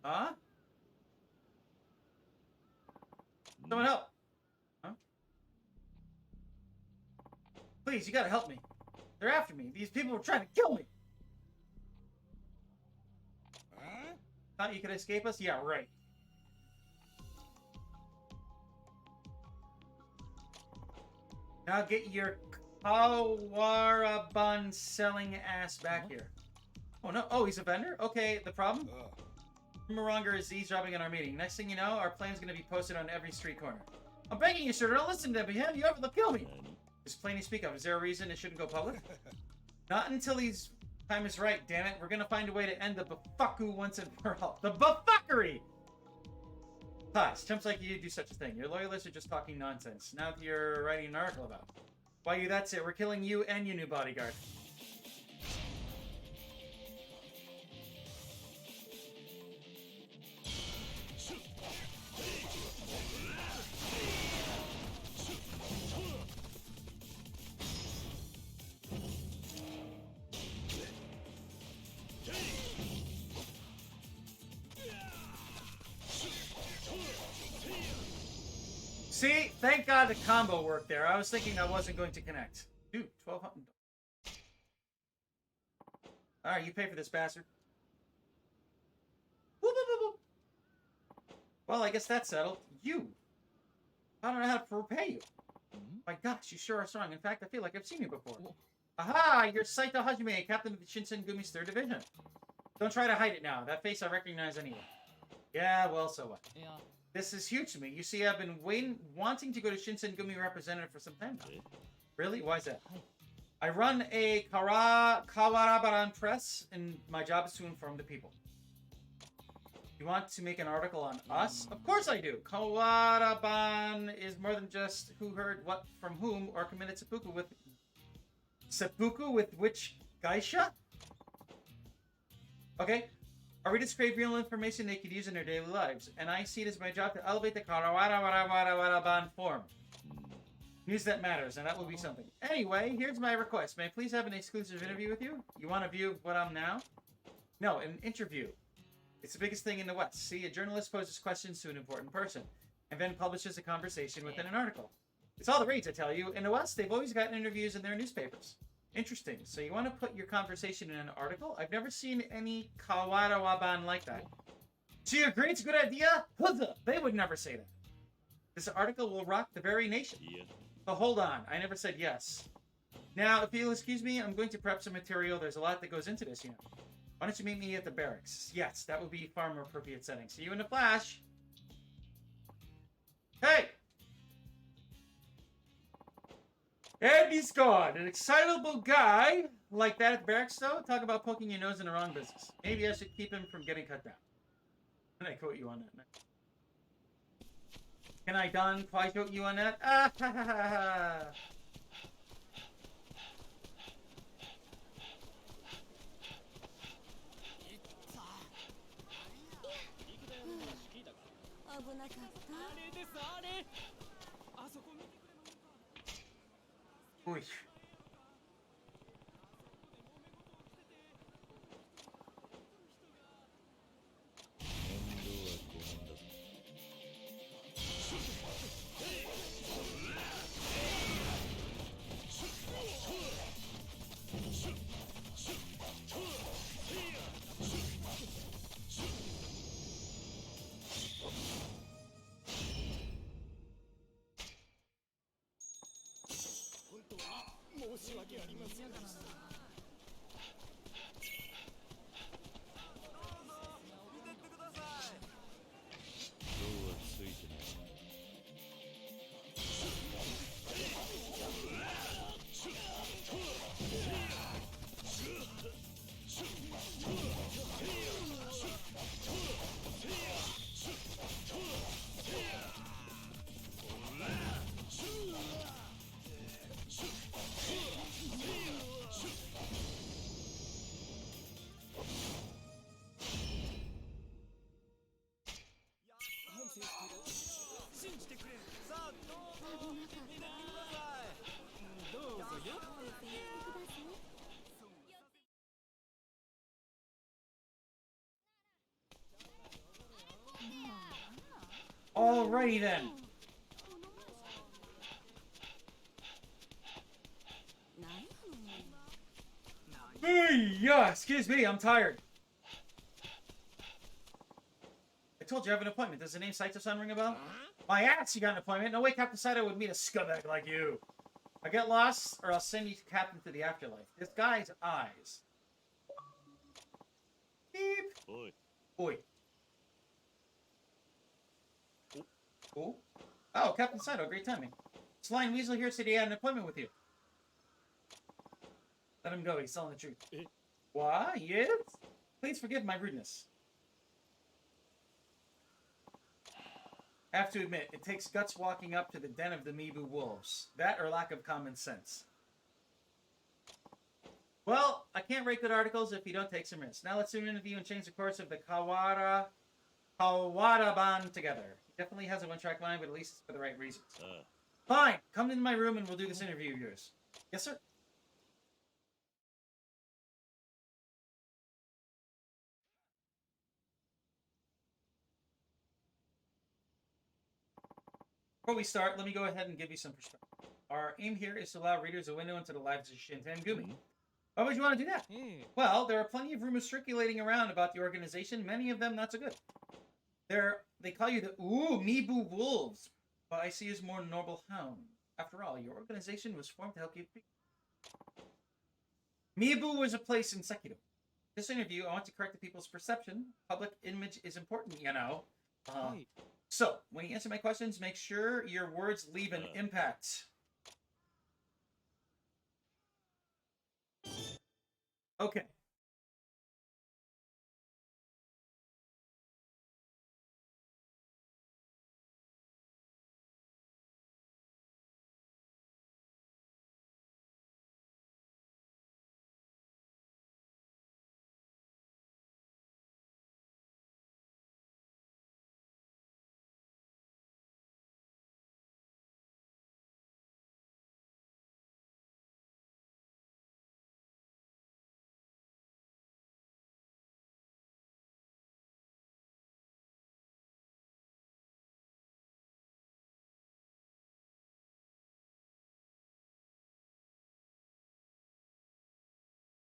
Huh? Someone help. Huh? Please, you gotta help me. They're after me. These people were trying to kill me. Thought you could escape us? Yeah, right. Now get your Kawaraban selling ass back here. Oh no, oh, he's a vendor? Okay, the problem? Moronga is eavesdropping in our meeting. Next thing you know, our plan's gonna be posted on every street corner. I'm begging you, sir, don't listen to him. You ever, they'll kill me. It's plain to speak of. Is there a reason it shouldn't go public? Not until he's time is right, damn it. We're gonna find a way to end the bufucku once and for all. The bufuckery! Hush, chumps like you do such a thing. Your loyalists are just talking nonsense. Now that you're writing an article about. Why you, that's it. We're killing you and your new bodyguard. thank God the combo worked there. I was thinking I wasn't going to connect. Dude, 1,200. Alright, you pay for this, bastard. Whoop, whoop, whoop, whoop. Well, I guess that's settled. You. I don't know how to repay you. My gosh, you sure are strong. In fact, I feel like I've seen you before. Aha! You're Saito Hajime, captain of the Shinsengumi's 3rd Division. Don't try to hide it now. That face I recognize anyway. Yeah, well, so what? Yeah. This is huge to me. You see, I've been wanting to go to Shinsengumi representative for some time now. Really? Why is that? I run a Kawarabaran press, and my job is to inform the people. You want to make an article on us? Of course I do. Kawaraban is more than just who heard what from whom or committed seppuku with which geisha? Okay. Our readers crave real information they could use in their daily lives, and I see it as my job to elevate the Kawaraban form. News that matters, and that will be something. Anyway, here's my request. May I please have an exclusive interview with you? You want a view of what I'm now? No, an interview. It's the biggest thing in the West. See, a journalist poses questions to an important person, and then publishes a conversation within an article. It's all the rage, I tell you. In the West, they've always got interviews in their newspapers. Interesting. So you want to put your conversation in an article? I've never seen any Kawaraban like that. So you agree it's a good idea? Huzzah! They would never say that. This article will rock the very nation. Yeah. But hold on, I never said yes. Now, if you'll excuse me, I'm going to prep some material. There's a lot that goes into this, you know. Why don't you meet me at the barracks? Yes, that would be far more appropriate setting. See you in a flash. Hey! And he's gone. An excitable guy like that at the barracks, though? Talk about poking your nose in the wrong business. Maybe I should keep him from getting cut down. Can I quote you on that? Can I quote you on that? Ah, ha, ha, ha, ha. Uy. Alrighty then. Hey, yeah, excuse me, I'm tired. I told you I have an appointment. Does the name Saito-san ring a bell? My ass, you got an appointment. No way Captain Saito would meet a scumbag like you. I get lost, or I'll send you to Captain to the afterlife. This guy's eyes. Beep. Oi. Oi. Cool. Oh, Captain Saito, great timing. Sly and Weasel here said he had an appointment with you. Let him go, he's telling the truth. Why? Yes? Please forgive my rudeness. I have to admit, it takes guts walking up to the den of the Mibu wolves. That or lack of common sense. Well, I can't write good articles if you don't take some risks. Now let's do an interview and change the course of the Kawaraban together. He definitely has a one-track mind, but at least it's for the right reasons. Fine, come into my room and we'll do this interview of yours. Yes, sir? Before we start, let me go ahead and give you some perspective. Our aim here is to allow readers a window into the lives of Shin Tengumi. Why would you want to do that? Well, there are plenty of rumors circulating around about the organization, many of them not so good. They call you the Mibu Wolves, but I see as more noble hound. After all, your organization was formed to help you. Mibu was a place in Sekido. This interview, I want to correct the people's perception. Public image is important, you know. So, when you answer my questions, make sure your words leave an impact. Okay.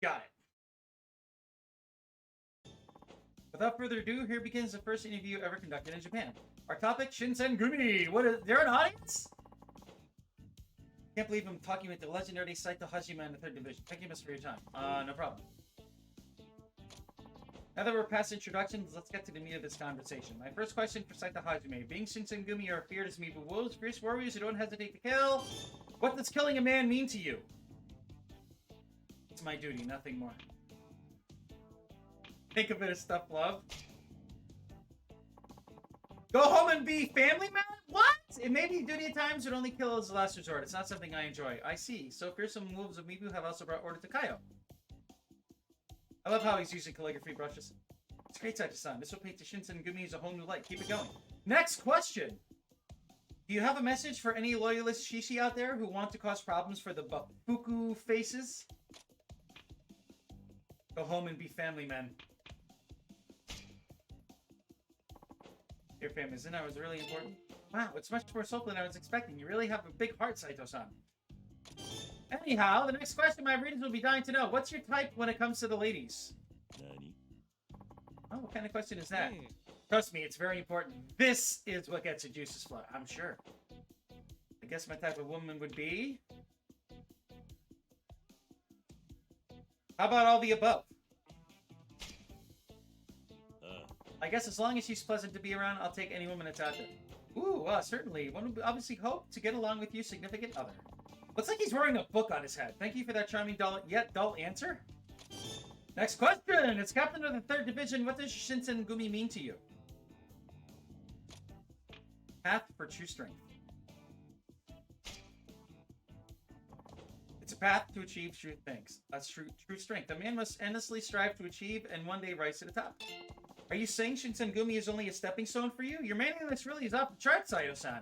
Got it. Without further ado, here begins the first interview ever conducted in Japan. Our topic, Shinsengumi. What is there an audience? Can't believe I'm talking with the legendary Saito Hajime in the 3rd Division. Thank you, miss, for your time. No problem. Now that we're past introductions, let's get to the meat of this conversation. My first question for Saito Hajime. Being Shinsengumi are feared as Mibu wolves, fierce warriors who don't hesitate to kill. What does killing a man mean to you? It's my duty, nothing more. Think a bit of stuff, love. Go home and be family man? What? It may be duty at times, but only kill as a last resort. It's not something I enjoy. I see. So fearsome moves of Mibu have also brought order to Kaio. I love how he's using calligraphy brushes. It's great, Saito-san. This will paint the Shinsengumi as a whole new light. Keep it going. Next question. Do you have a message for any loyalist shishi out there who want to cause problems for the Bafuku faces? Go home and be family men. Your family Zina was really important. Wow, it's much more soulful than I was expecting. You really have a big heart, Saito-san. Anyhow, the next question my readers will be dying to know. What's your type when it comes to the ladies? Oh, what kind of question is that? Trust me, it's very important. This is what gets your juices flowing, I'm sure. I guess my type of woman would be... How about all the above? I guess as long as she's pleasant to be around, I'll take any woman that's out there. Ooh, certainly. One would obviously hope to get along with your significant other. Looks like he's wearing a book on his head. Thank you for that charming, yet dull answer. Next question. It's captain of the 3rd Division. What does Shinsengumi mean to you? Path for true strength. It's a path to achieve true things. That's true strength. A man must endlessly strive to achieve and one day rise to the top. Are you saying Shinsengumi is only a stepping stone for you? Your manliness really is off the charts, Saito-san.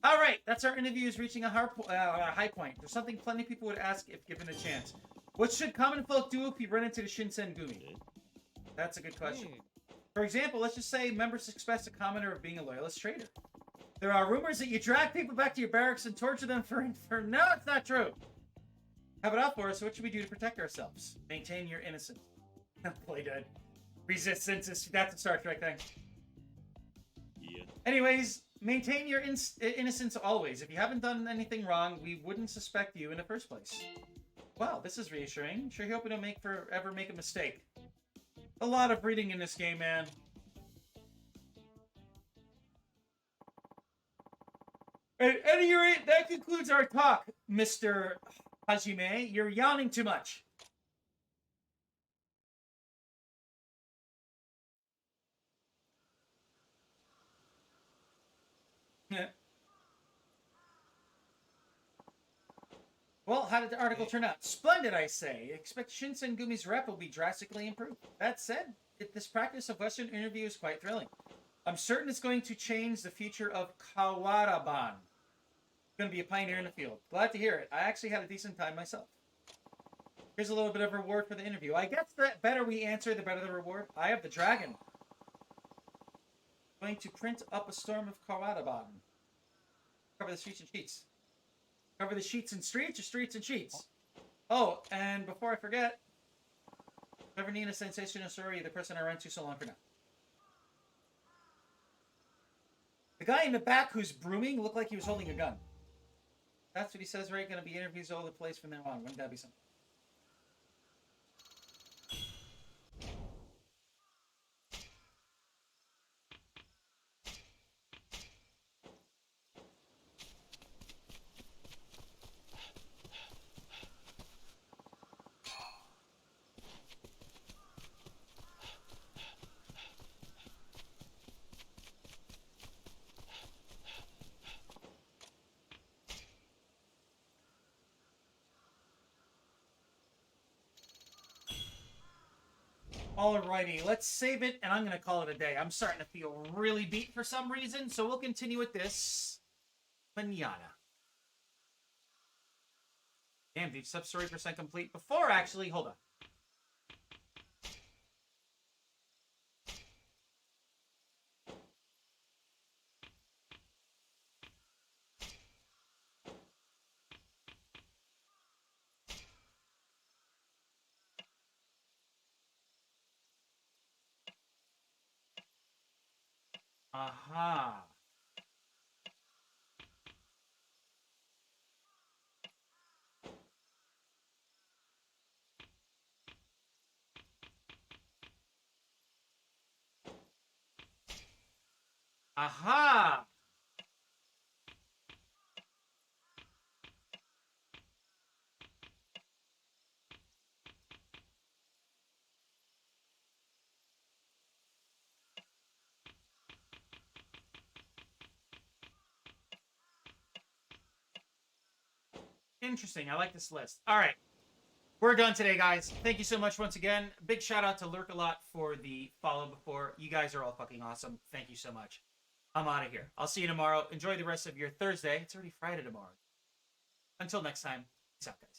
All right, that's our interview is reaching a high point. There's something plenty of people would ask if given a chance. What should common folk do if you run into the Shinsengumi? That's a good question. For example, let's just say members express a commenter of being a loyalist traitor. There are rumors that you drag people back to your barracks and torture them for no, it's not true. Have it out for us. What should we do to protect ourselves? Maintain your innocence. Play dead. Resistance is that's a Star Trek thing. Yeah. Anyways, maintain your innocence always. If you haven't done anything wrong, we wouldn't suspect you in the first place. Wow, this is reassuring. Sure hope we don't ever make a mistake. A lot of reading in this game, man. At any rate, that concludes our talk, Mr. Hajime. You're yawning too much. Well, how did the article turn out? Splendid, I say. Expect Shinsengumi's rep will be drastically improved. That said, this practice of Western interview is quite thrilling. I'm certain it's going to change the future of Kawaraban. It's going to be a pioneer in the field. Glad to hear it. I actually had a decent time myself. Here's a little bit of reward for the interview. I guess the better we answer, the better the reward. I have the dragon. Going to print up a storm of Kawaraban. Cover the streets and sheets. Cover the sheets and streets or streets and sheets? Oh, and before I forget, if ever need a sensational story, the person I ran to so long for now. The guy in the back who's brooming looked like he was holding a gun. That's what he says, right? Gonna be interviews all over the place from now on. Wouldn't that be something? Alrighty, let's save it, and I'm going to call it a day. I'm starting to feel really beat for some reason, so we'll continue with this manana. Damn, dude, sub-story % complete. Before, actually, hold on. Aha. Aha! Interesting. I like this list. All right. We're done today, guys. Thank you so much once again. Big shout out to Lurk-a-Lot for the follow before. You guys are all fucking awesome. Thank you so much. I'm out of here. I'll see you tomorrow. Enjoy the rest of your Thursday. It's already Friday tomorrow. Until next time, peace out, guys.